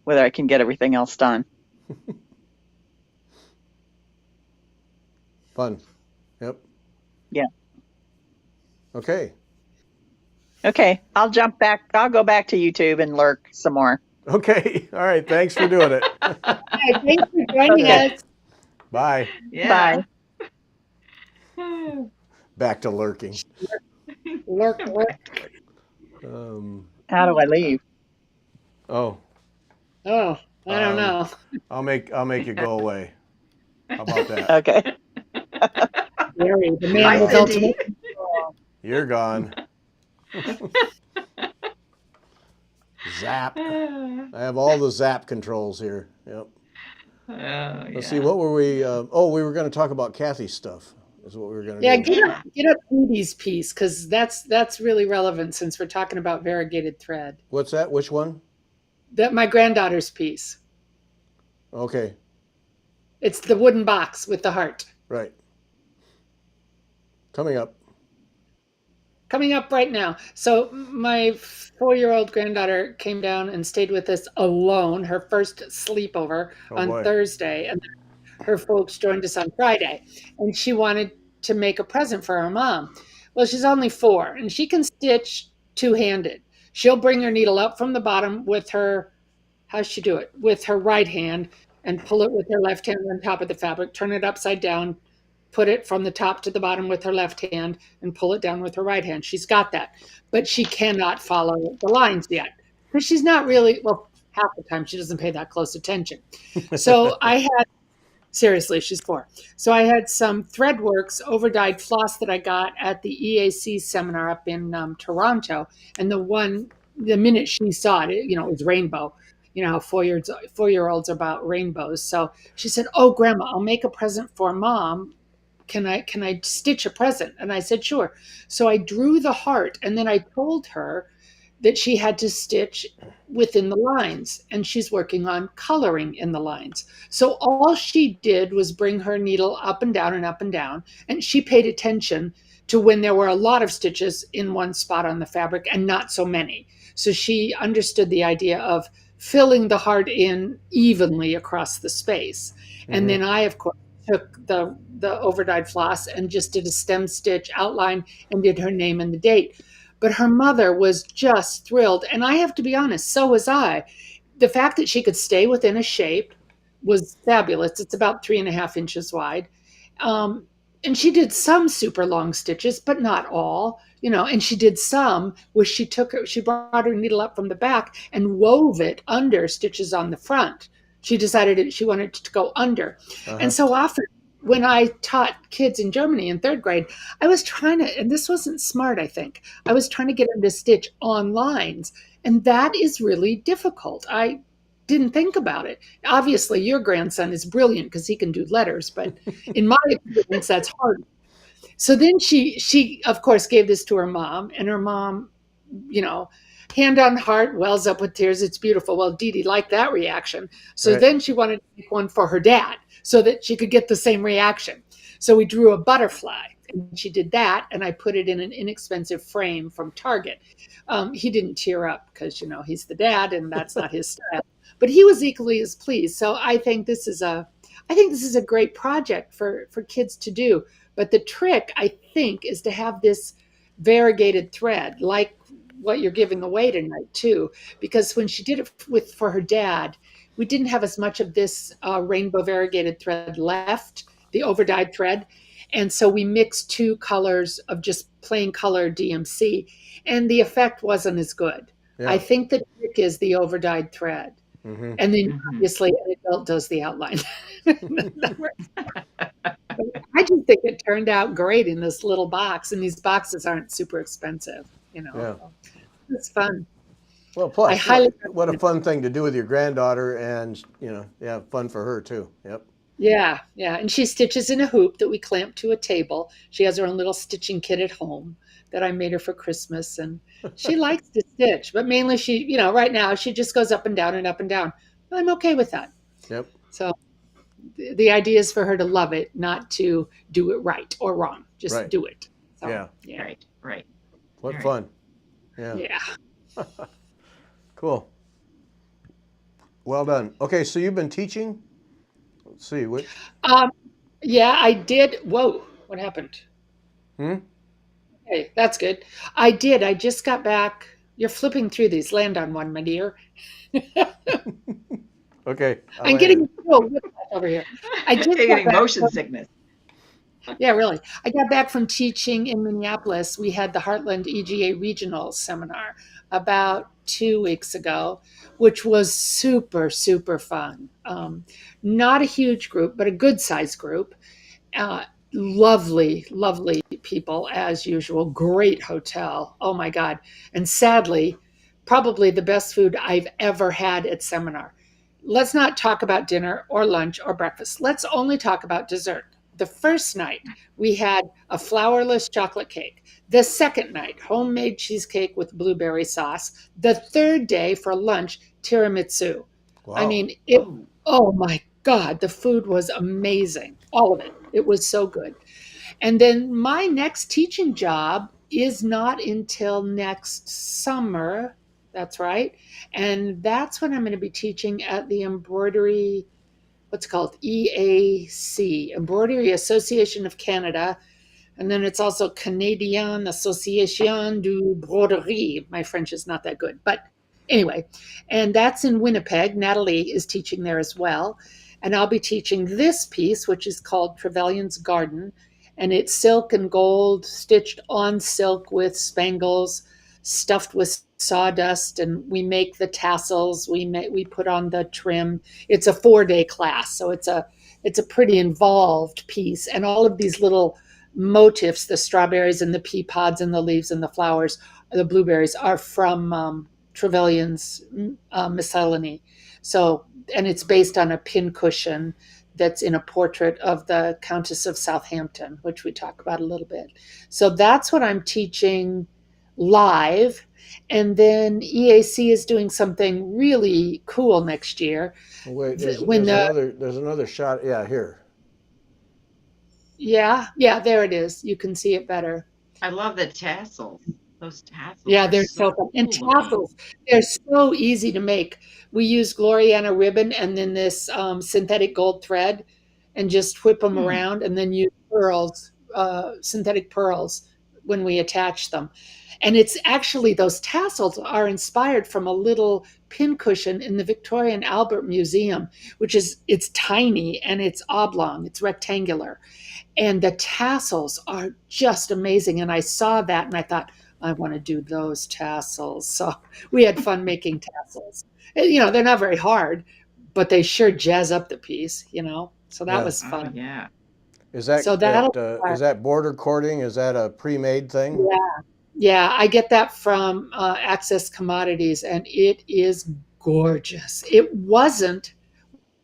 whether I can get everything else done. Fun. Yep. Yeah. Okay. Okay, I'll go back to YouTube and lurk some more. Okay. All right. Thanks for doing it. Hey, thanks for joining us. Bye. Yeah. Bye. Back to lurking. Lurk. How do I leave? Oh, Oh, I don't know. I'll make it go away. How about that? Okay. Gary, the man Bye, with Cindy. ultimate control. You're gone. Zap. I have all the zap controls here. Yep. Let's see. What were we? We were going to talk about Kathy's stuff. Is what we were going to Yeah, do. get up Edie's piece, because that's really relevant since we're talking about variegated thread. What's that? Which one? That my granddaughter's piece. Okay. It's the wooden box with the heart. Right. Coming up. Coming up right now. So my 4-year-old granddaughter came down and stayed with us alone, her first sleepover on boy. Thursday, and her folks joined us on Friday. And she wanted to make a present for her mom. Well, she's only 4, and she can stitch two-handed. She'll bring her needle up from the bottom with her, how's she do it? With her right hand, and pull it with her left hand on top of the fabric, turn it upside down, put it from the top to the bottom with her left hand, and pull it down with her right hand. She's got that. But she cannot follow the lines yet. Because she's not really, well, half the time she doesn't pay that close attention. So seriously, she's 4. So I had some Threadworks overdyed floss that I got at the EAC seminar up in Toronto. And the minute she saw it, it was rainbow. You know how 4-year-olds are about rainbows. So she said, "Oh, Grandma, I'll make a present for Mom. Can I stitch a present?" And I said, "Sure." So I drew the heart, and then I told her that she had to stitch within the lines, and she's working on coloring in the lines. So all she did was bring her needle up and down and up and down, and she paid attention to when there were a lot of stitches in one spot on the fabric and not so many. So she understood the idea of filling the heart in evenly across the space. Mm-hmm. And then I, of course, took the overdyed floss and just did a stem stitch outline and did her name and the date. But her mother was just thrilled. And I have to be honest, so was I. The fact that she could stay within a shape was fabulous. It's about 3.5 inches wide. And she did some super long stitches, but not all, and she did some where she brought her needle up from the back and wove it under stitches on the front. She decided she wanted it to go under. Uh-huh. And so often when I taught kids in Germany in 3rd grade, I was trying to, and this wasn't smart, I think, I was trying to get them to stitch on lines. And that is really difficult. I didn't think about it. Obviously, your grandson is brilliant because he can do letters, but in my experience, that's hard. So then she, of course, gave this to her mom, and her mom, hand on heart, wells up with tears. It's beautiful. Well, Dee Dee liked that reaction. So right. Then she wanted to make one for her dad so that she could get the same reaction. So we drew a butterfly, and she did that, and I put it in an inexpensive frame from Target. He didn't tear up because, he's the dad, and that's not his style. But he was equally as pleased. So I think this is a great project for kids to do. But the trick, I think, is to have this variegated thread, like what you're giving away tonight too, because when she did it for her dad, we didn't have as much of this rainbow variegated thread left, the overdyed thread, and so we mixed two colors of just plain color DMC, and the effect wasn't as good. I Yeah. think the trick is the overdyed thread, Mm-hmm. and then Mhm. obviously an adult does the outline. I just think it turned out great in this little box, and these boxes aren't super expensive, Yeah. So it's fun. Well, I plus, highly what a recommend it. fun thing to do with your granddaughter, and yeah, fun for her too. Yep. Yeah, yeah. And she stitches in a hoop that we clamp to a table. She has her own little stitching kit at home that I made her for Christmas. And she likes to stitch, but mainly right now she just goes up and down and up and down. I'm okay with that. Yep. So the idea is for her to love it, not to do it right or wrong. Just Right. do it. So, Yeah. yeah. Right, right. What All right. fun. Yeah. Yeah. Cool. Well done. Okay, so you've been teaching. Let's see. What? Um, yeah, I did. Whoa, what happened? Hmm. Hey, that's good. I did. I just got back. You're flipping through these. Land on one, my dear. Okay. I I'm getting landed. a little whiplash over here. I just You're got getting back motion from, sickness. yeah, really. I got back from teaching in Minneapolis. We had the Heartland EGA Regional Seminar about 2 weeks ago, which was super, super fun. Not a huge group, but a good sized group. Uh, Lovely, lovely people as usual. Great hotel. Oh my God. And sadly, probably the best food I've ever had at seminar. Let's not talk about dinner or lunch or breakfast. Let's only talk about dessert. The first night, we had a flourless chocolate cake. The second night, homemade cheesecake with blueberry sauce. The third day for lunch, tiramisu. I Wow. mean, Oh, oh my God, the food was amazing. All of it. It was so good. And then my next teaching job is not until next summer. That's right. And that's when I'm going to be teaching at the embroidery, what's it called EAC, Embroidery Association of Canada. And then it's also Canadian Association du Broderie. My French is not that good, but anyway, and that's in Winnipeg. Natalie is teaching there as well. And I'll be teaching this piece, which is called Trevelyan's Garden. And it's silk and gold stitched on silk with spangles, stuffed with sawdust, and we make the tassels. We put on the trim. It's a 4-day class, so it's a pretty involved piece, and all of these little motifs, the strawberries and the pea pods and the leaves and the flowers, the blueberries, are from Trevelyan's miscellany. So, and it's based on a pincushion that's in a portrait of the Countess of Southampton, which we talk about a little bit. So that's what I'm teaching live. And then EAC is doing something really cool next year. Oh, wait, When there's another shot. Yeah, here. yeah, there it is. You can see it better. I love the tassels. Those tassels Yeah, are they're so so fun. And cool looking. tassels, they're so easy to make. We use Gloriana ribbon and then this synthetic gold thread and just whip them Hmm. around and then use pearls, synthetic pearls when we attach them. And it's actually, those tassels are inspired from a little pincushion in the Victoria and Albert Museum, it's tiny and it's oblong, it's rectangular, and the tassels are just amazing. And I saw that and I thought, I want to do those tassels. So we had fun making tassels. They're not very hard, but they sure jazz up the piece. So that Yeah. was Oh, fun. yeah. Is So is that border cording? Is that a pre-made thing? yeah, yeah, I get that from Access Commodities, and it is gorgeous. It wasn't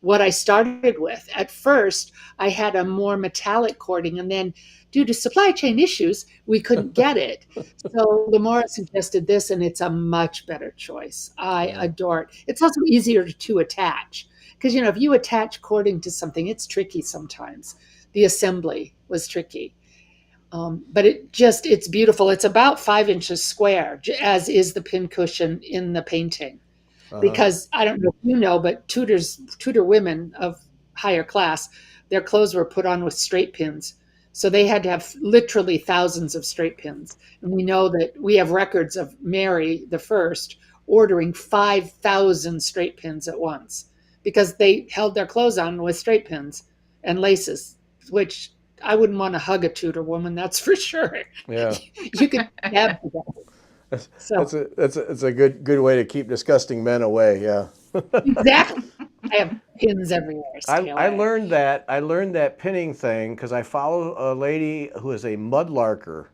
what I started with. At first, I had a more metallic cording, and then due to supply chain issues, we couldn't get it. So Lamora suggested this, and it's a much better choice. I Yeah. adore it. It's also easier to attach because, if you attach cording to something, it's tricky sometimes. The assembly was tricky. But it's beautiful. It's about 5 inches square, as is the pincushion in the painting, Uh-huh. because I don't know if you know, but Tudor women of higher class, their clothes were put on with straight pins. So they had to have literally thousands of straight pins. And we know that we have records of Mary the First ordering 5,000 straight pins at once because they held their clothes on with straight pins and laces, which I wouldn't want to hug a Tudor woman, that's for sure. Yeah. You could stab to death. So That's a good way to keep disgusting men away. Yeah. exactly. I have pins everywhere. Stay I away. learned that pinning thing because I follow a lady who is a mudlarker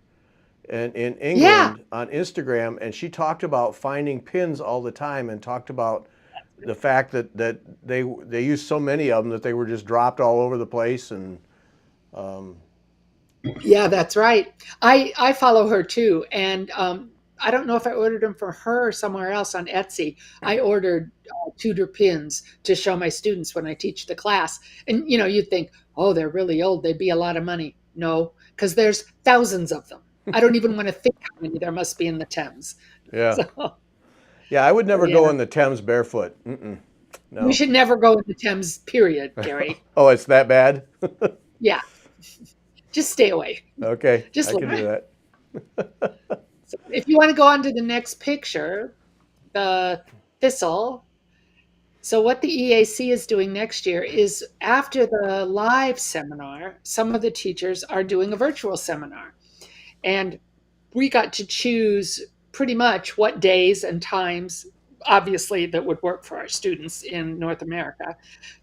in Yeah. England on Instagram, and she talked about finding pins all the time and talked about the fact that they used so many of them that they were just dropped all over the place. And um, Yeah, that's right. I follow her too, and I don't know if I ordered them for her or somewhere else on Etsy. I ordered Tudor pins to show my students when I teach the class, and you'd think, oh, they're really old. They'd be a lot of money. No, because there's thousands of them. I don't even want to think how many there must be in the Thames. yeah, So yeah, I would never go yeah, in the Thames barefoot. Mm-mm, we no. should never go in the Thames. Period, Gary. Oh, it's that bad? Yeah, just stay away. Okay, Just I can look. do that. So if you want to go on to the next picture, the thistle. So what the EAC is doing next year is after the live seminar, some of the teachers are doing a virtual seminar. And we got to choose pretty much what days and times, obviously, that would work for our students in North America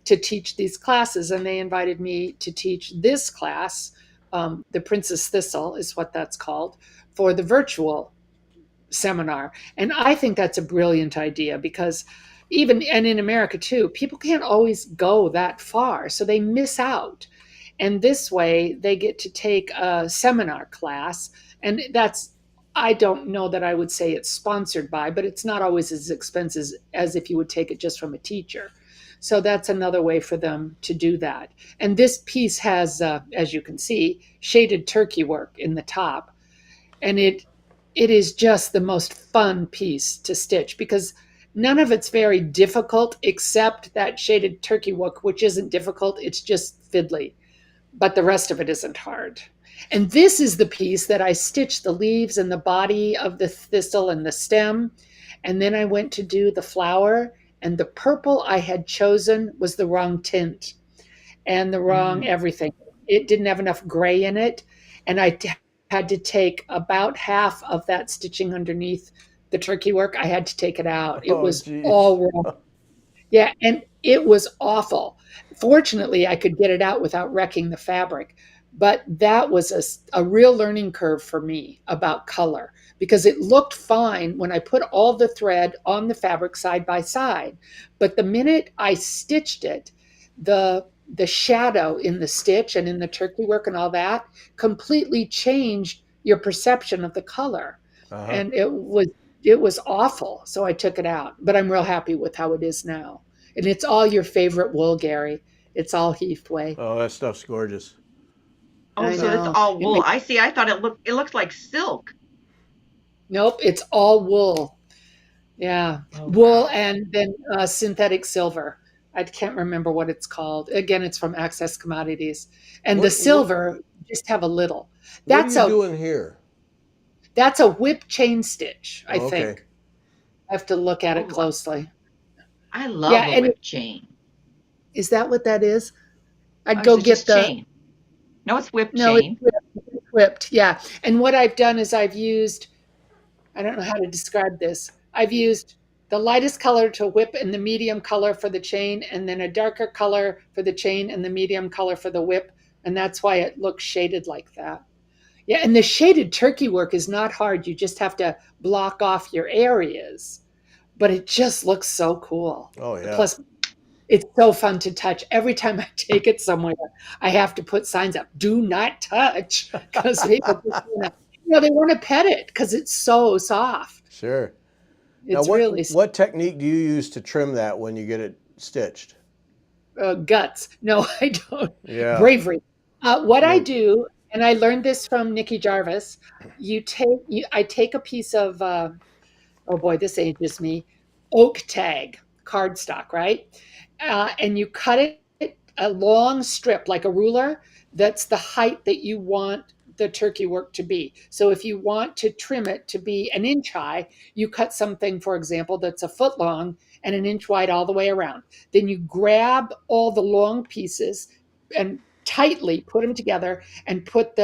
to teach these classes. And they invited me to teach this class, the Princess Thistle is what that's called, for the virtual seminar. And I think that's a brilliant idea because even, and in America too, people can't always go that far. So they miss out. And this way they get to take a seminar class. And that's, I don't know that I would say it's sponsored by, but it's not always as expensive as if you would take it just from a teacher. So that's another way for them to do that. And this piece has, as you can see, shaded turkey work in the top. And it is just the most fun piece to stitch because none of it's very difficult except that shaded turkey work, which isn't difficult, it's just fiddly, but the rest of it isn't hard. And this is the piece that I stitched the leaves and the body of the thistle and the stem, and then I went to do the flower, and the purple I had chosen was the wrong tint and the wrong everything. It didn't have enough gray in it. And had to take about half of that stitching underneath the turkey work. I had to take it out. It Oh, was geez. all wrong. Yeah. And it was awful. Fortunately, I could get it out without wrecking the fabric. But that was a real learning curve for me about color because it looked fine when I put all the thread on the fabric side by side. But the minute I stitched it, the shadow in the stitch and in the turkey work and all that completely changed your perception of the color. Uh-huh. And it was awful. So I took it out. But I'm real happy with how it is now. And it's all your favorite wool, Gary. It's all Heathway. Oh, that stuff's gorgeous. Oh, I so it's know. all It wool. makes, I see. I thought it looks like silk. nope, it's all wool. Yeah, Oh wool wow. and then synthetic silver. I can't remember what it's called. Again, it's from Access Commodities. And the What silver, just have a little. what are That's you a doing here? that's a whip chain stitch, I Oh, okay. think. I have to look at it Oh, closely. I Yeah, love a and whip chain. is that what that is? I'd Oh, is go it get just the chain? No, it's whip no, it's chain. whipped. Yeah. And what I've done is I've used, I don't know how to describe this. I've used the lightest color to whip and the medium color for the chain, and then a darker color for the chain and the medium color for the whip. And that's why it looks shaded like that. Yeah. And the shaded turkey work is not hard. You just have to block off your areas, but it just looks so cool. Oh, yeah. Plus, it's so fun to touch. Every time I take it somewhere, I have to put signs up, do not touch, because people just they want to pet it because it's so soft. Sure. Now, It's really what technique do you use to trim that when you get it stitched? guts. No, I don't. Yeah. Bravery. What I No. do, and I learned this from Nikki Jarvis. I take a piece of oh boy, this ages me, oak tag cardstock, right? And you cut it a long strip like a ruler that's the height that you want the turkey work to be. So if you want to trim it to be an inch high, you cut something, for example, that's a foot long and an inch wide all the way around. Then you grab all the long pieces and tightly put them together and put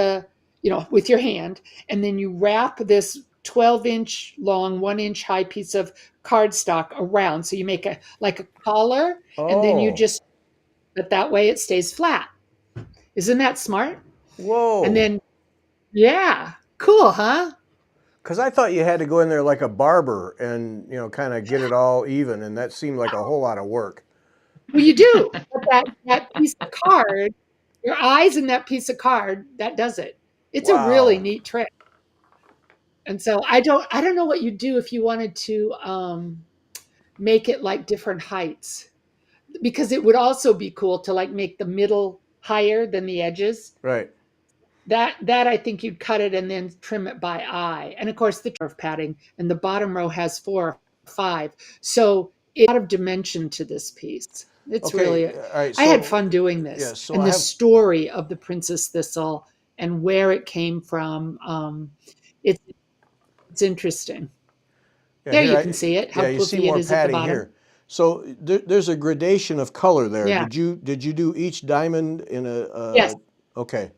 with your hand, and then you wrap this 12-inch long, 1-inch high piece of cardstock around. So you make like a collar, and then you Oh, just, but that way it stays flat. Isn't that smart? And whoa. then, yeah, cool, huh? Because I thought you had to go in there like a barber and, kind of get it all even, and that seemed like a whole lot of work. Well, you do. But that piece of card, your eyes in that piece of card, that does it. It's a really Wow. neat trick. And so I don't know what you'd do if you wanted to make it like different heights, because it would also be cool to like make the middle higher than the edges. Right. That I think you'd cut it and then trim it by eye. And of course the curve padding, and the bottom row has 4 or 5. So it's a lot of dimension to this piece. It's Okay. really, All right. I had So, fun doing yeah. this. So And I the have. story of the Princess Thistle and where it came from. It's it's interesting. Yeah. There Here. you can see it, how Yeah. You see poofy it more is at the padding bottom. here. So there's a gradation of color there. Yeah. Did you do each diamond in a? Yes. Okay.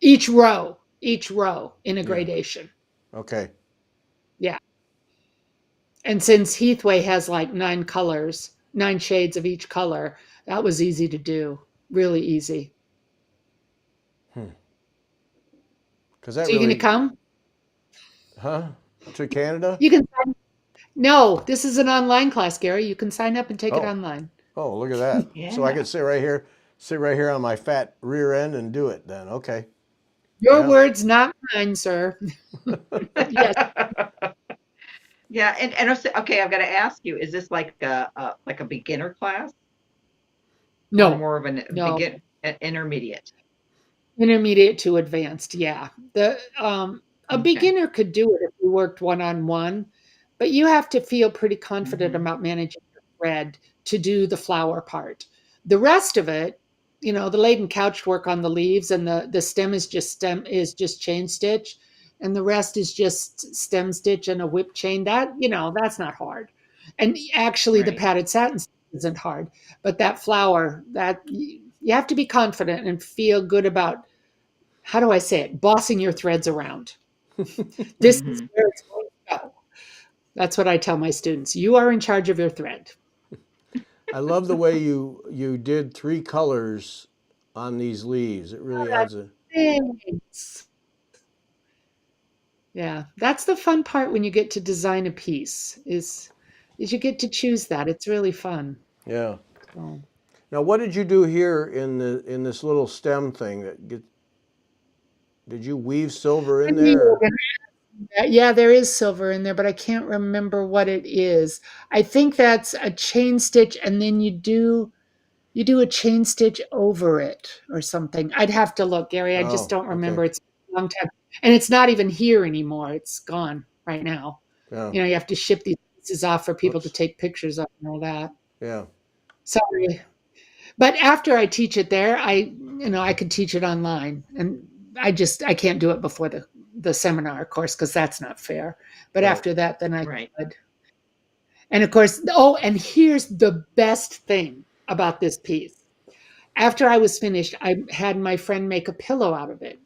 Each row in a Yeah. gradation. Okay. Yeah. And since Heathway has like 9 colors, 9 shades of each color, that was easy to do. Really easy. Because that So you going to really. come? Huh? To Canada? You can No, this is an online class, Gary. You can sign up and take it Oh. online. Oh, look at that. So I Yeah. could sit right here on my fat rear end and do it then. Okay. Your Yeah. words, not mine, sir. Yes. Yeah, and also, okay, I've got to ask you, is this like a beginner class or No. more of an No. intermediate? Intermediate to advanced, yeah. The A Okay. beginner could do it if you worked one-on-one, but you have to feel pretty confident Hmm. about managing the thread to do the flower part. The rest of it, the laden couch work on the leaves, and the stem is just chain stitch, and the rest is just stem stitch and a whip chain. That's not hard. And actually the Right. padded satin isn't hard, but that flower, that you have to be confident and feel good about, how do I say it, bossing your threads around. This is Hmm. where it's going to go. That's what I tell my students. You are in charge of your thread. I love the way you did 3 colors on these leaves. It really adds a. Thanks. Yeah, that's the fun part when you get to design a piece is you get to choose that. It's really fun. Yeah. So, Now, what did you do here in this little stem thing did you weave silver I in knew you there? were gonna ask that. Yeah, there is silver in there, but I can't remember what it is. I think that's a chain stitch, and then you do a chain stitch over it or something. I'd have to look, Gary. I just Oh, don't okay. remember. It's been a long time. And it's not even here anymore. It's gone right now. Yeah. You have to ship these pieces off for people to Whoops. take pictures of and all that. Yeah. Sorry. But after I teach it there, I could teach it online. And I can't do it before the seminar, of course, because that's not fair. But Right. after that, then I Right. could. And of course, and here's the best thing about this piece. After I was finished, I had my friend make a pillow out of it.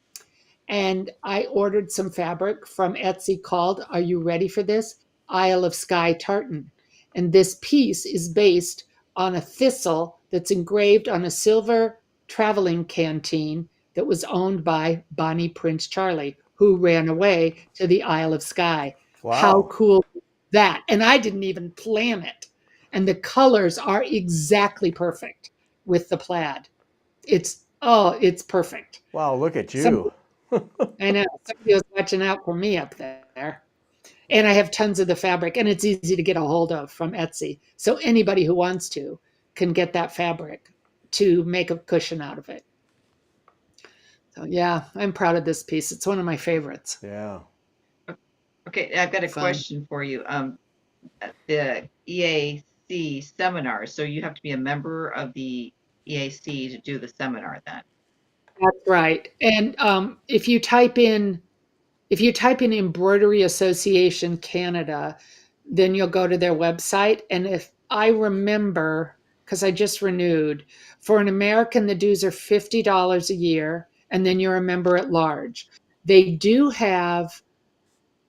And I ordered some fabric from Etsy called, are you ready for this? Isle of Skye tartan. And this piece is based on a thistle that's engraved on a silver traveling canteen that was owned by Bonnie Prince Charlie, who ran away to the Isle of Skye. How Wow. cool is that? And I didn't even plan it. And the colors are exactly perfect with the plaid. It's perfect. Wow, look at Some you. I know somebody was watching out for me up there. And I have tons of the fabric, and it's easy to get a hold of from Etsy. So anybody who wants to can get that fabric to make a cushion out of it. So yeah, I'm proud of this piece. It's one of my favorites. Yeah. Okay, I've got a So question for you. The EAC EAC seminars. So you have to be a member of the EAC to do the seminar then. That's right. And if you type in Embroidery Association Canada, then you'll go to their website. And if I remember, because I just renewed, for an American, the dues are $50 a year, and then you're a member at large. They do have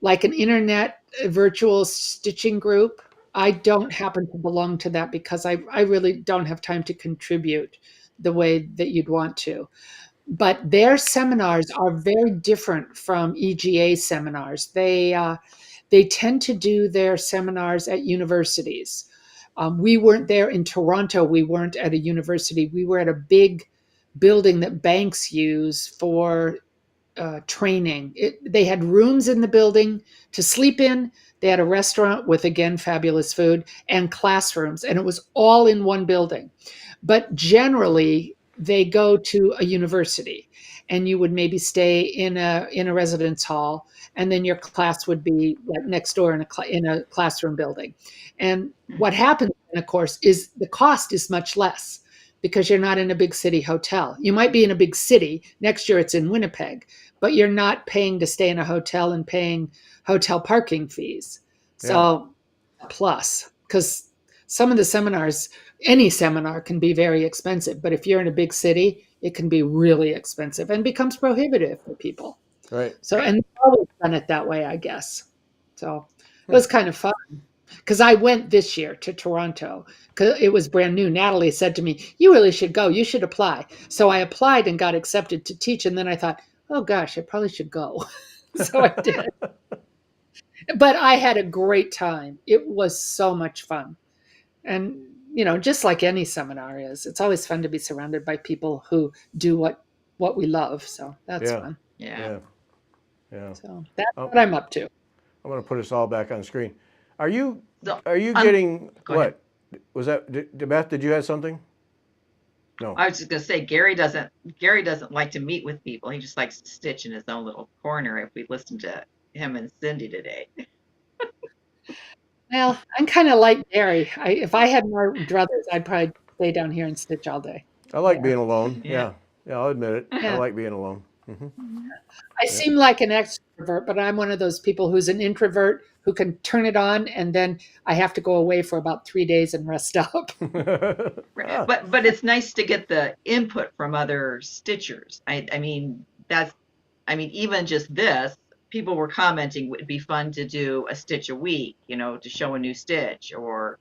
like an internet virtual stitching group. I don't happen to belong to that because I really don't have time to contribute the way that you'd want to. But their seminars are very different from EGA seminars. They tend to do their seminars at universities. We weren't there in Toronto. We weren't at a university. We were at a big building that banks use for training. They had rooms in the building to sleep in. They had a restaurant with, again, fabulous food and classrooms, and it was all in one building. But generally, they go to a university, and you would maybe stay in a residence hall, and then your class would be like next door in a classroom building. And what happens, of course, is the cost is much less because you're not in a big city hotel. You might be in a big city. Next year, it's in Winnipeg, but you're not paying to stay in a hotel and paying hotel parking fees. So, plus, because some of the seminars, any seminar can be very expensive, but if you're in a big city, it can be really expensive and becomes prohibitive for people. Right. So, and they've always done it that way, I guess. So it was kind of fun because I went this year to Toronto because it was brand new. Natalie said to me, "You really should go. You should apply." So I applied and got accepted to teach. And then I thought, oh gosh, I probably should go. So I did. But I had a great time. It was so much fun. And, just like any seminar is, it's always fun to be surrounded by people who do what we love. So that's fun. Yeah. Yeah. So that's what I'm up to. I'm going to put us all back on screen. Are you So, getting go ahead. what? Was that Beth? Did you have something? No. I was just gonna say Gary doesn't like to meet with people. He just likes to stitch in his own little corner. If we listened to him and Cindy today. Well, I'm kind of like Gary. If I had more druthers, I'd probably stay down here and stitch all day. I like being alone. Yeah. Yeah, I'll admit it. I Yeah. like being alone. I seem like an extrovert, but I'm one of those people who's an introvert who can turn it on, and then I have to go away for about 3 days and rest up. Right. But it's nice to get the input from other stitchers. I mean even just this, people were commenting would be fun to do a stitch a week, to show a new stitch, or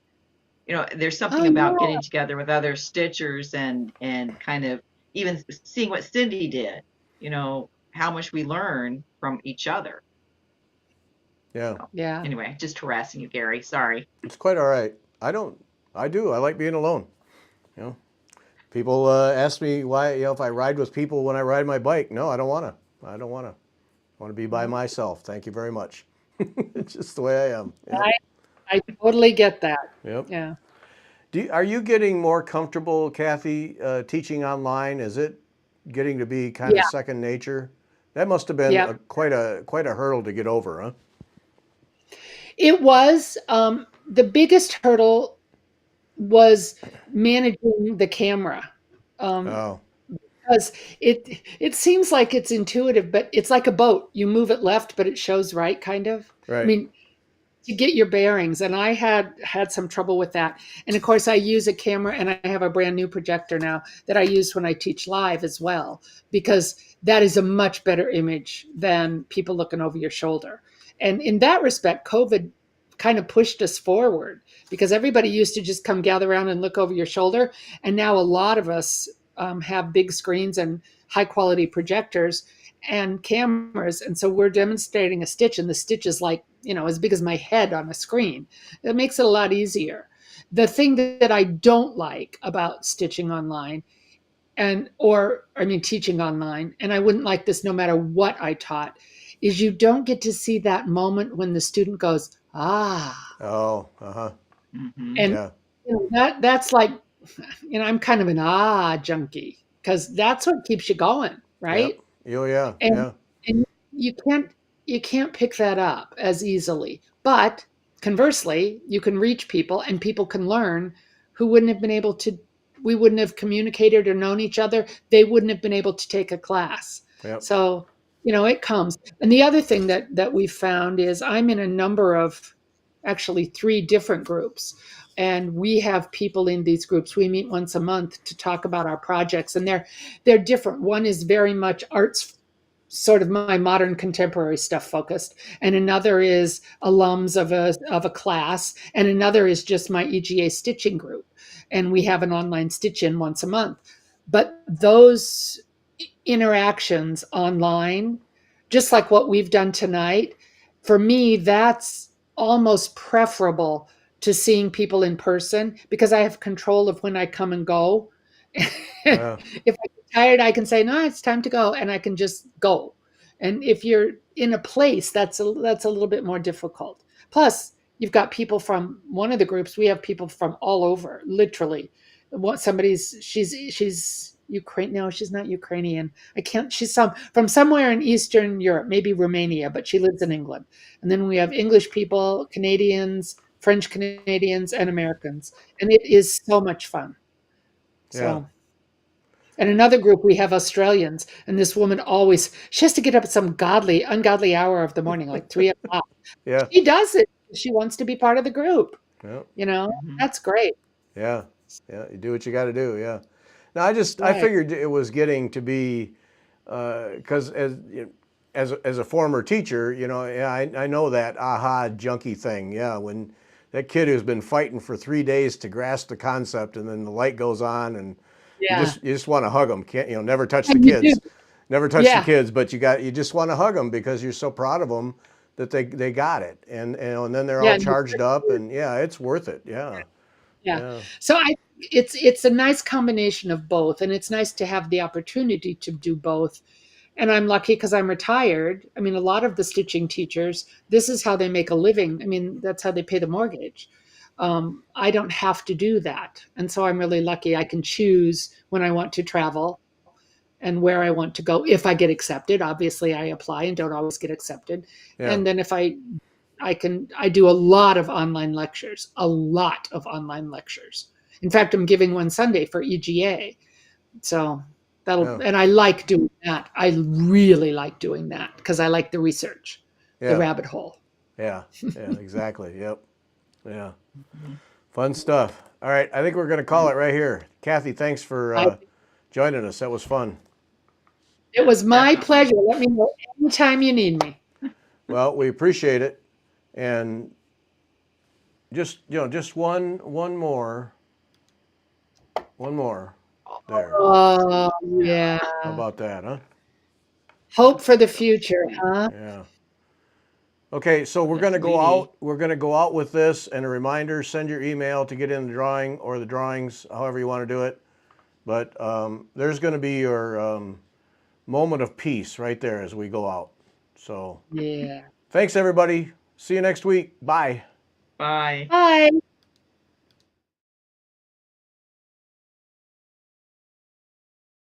there's something about getting together with other stitchers and kind of even seeing what Cindy did, how much we learn from each other. Yeah. So, Yeah. anyway, just harassing you, Gary. Sorry. It's quite all right. I do. I like being alone. People ask me why, if I ride with people when I ride my bike. No, I don't want to. I want to be by myself. Thank you very much. It's just the way I am. Yep. I totally get that. Yep. Yeah. Are you getting more comfortable, Kathy, teaching online? Is it getting to be kind of second nature? That must have been quite a hurdle to get over, huh? It was. The biggest hurdle was managing the camera. Because it seems like it's intuitive, but it's like a boat. You move it left, but it shows right, kind of. Right. I mean, to get your bearings, and I had some trouble with that. And of course, I use a camera, and I have a brand new projector now that I use when I teach live as well, because that is a much better image than people looking over your shoulder. And in that respect, COVID kind of pushed us forward because everybody used to just come gather around and look over your shoulder, and now a lot of us have big screens and high quality projectors and cameras. And so we're demonstrating a stitch, and the stitch is like, as big as my head on a screen. It makes it a lot easier. The thing that I don't like about stitching online teaching online, and I wouldn't like this no matter what I taught, is you don't get to see that moment when the student goes, ah. Oh, uh-huh. Mm-hmm. And that's like, I'm kind of an junkie, because that's what keeps you going, right? Yep. Oh, yeah. And you can't pick that up as easily. But conversely, you can reach people and people can learn who wouldn't have been able to, we wouldn't have communicated or known each other. They wouldn't have been able to take a class. Yep. So, it comes. And the other thing that we've found is I'm in a number of, actually 3 different groups. And we have people in these groups. We meet once a month to talk about our projects, and they're different. One is very much arts, sort of my modern contemporary stuff focused, and another is alums of a class, and another is just my EGA stitching group. And we have an online stitch-in once a month. But those interactions online, just like what we've done tonight, for me, that's almost preferable to seeing people in person, because I have control of when I come and go. Yeah. If I get tired, I can say, no, it's time to go, and I can just go. And if you're in a place, that's a little bit more difficult. Plus, you've got people from one of the groups. We have people from all over, literally. She's Ukraine. No, she's not Ukrainian. She's from somewhere in Eastern Europe, maybe Romania, but she lives in England. And then we have English people, Canadians, French Canadians, and Americans. And it is so much fun. So, Yeah. and another group, we have Australians, and this woman she has to get up at some ungodly hour of the morning, like 3 o'clock. Yeah. She does it. She wants to be part of the group. Yeah. That's great. Yeah. Yeah. You do what you got to do. Yeah. Now I Right. figured it was getting to be, because as a former teacher, I know that aha junkie thing. Yeah. When that kid who's been fighting for 3 days to grasp the concept, and then the light goes on, and Yeah. you just want to hug them. Can't, never touch the And you do. kids, never touch the Yeah. kids, but you just want to hug them because you're so proud of them that they got it. And then they're Yeah. all charged up, and yeah, it's worth it. Yeah. Yeah. Yeah. So it's a nice combination of both, and it's nice to have the opportunity to do both. And I'm lucky because I'm retired. I mean, a lot of the stitching teachers, this is how they make a living. I mean, that's how they pay the mortgage. I don't have to do that. And so I'm really lucky. I can choose when I want to travel and where I want to go if I get accepted. Obviously, I apply and don't always get accepted. Yeah. And then if I do a lot of online lectures, a lot of online lectures. In fact, I'm giving one Sunday for EGA. So and I like doing that. I really like doing that because I like the research, the Yeah. rabbit hole. Yeah. Yeah. Exactly. Yep. Yeah. Fun stuff. All right. I think we're going to call it right here. Kathy, thanks for joining us. That was fun. It was my pleasure. Let me know anytime you need me. Well, we appreciate it. And just one more there. Oh, yeah. How about that, huh? Hope for the future, huh? Yeah. Okay, so we're going to go out. We're going to go out with this and a reminder. Send your email to get in the drawing or the drawings, however you want to do it. But there's going to be your moment of peace right there as we go out. So Yeah. thanks, everybody. See you next week. Bye. Bye. Bye.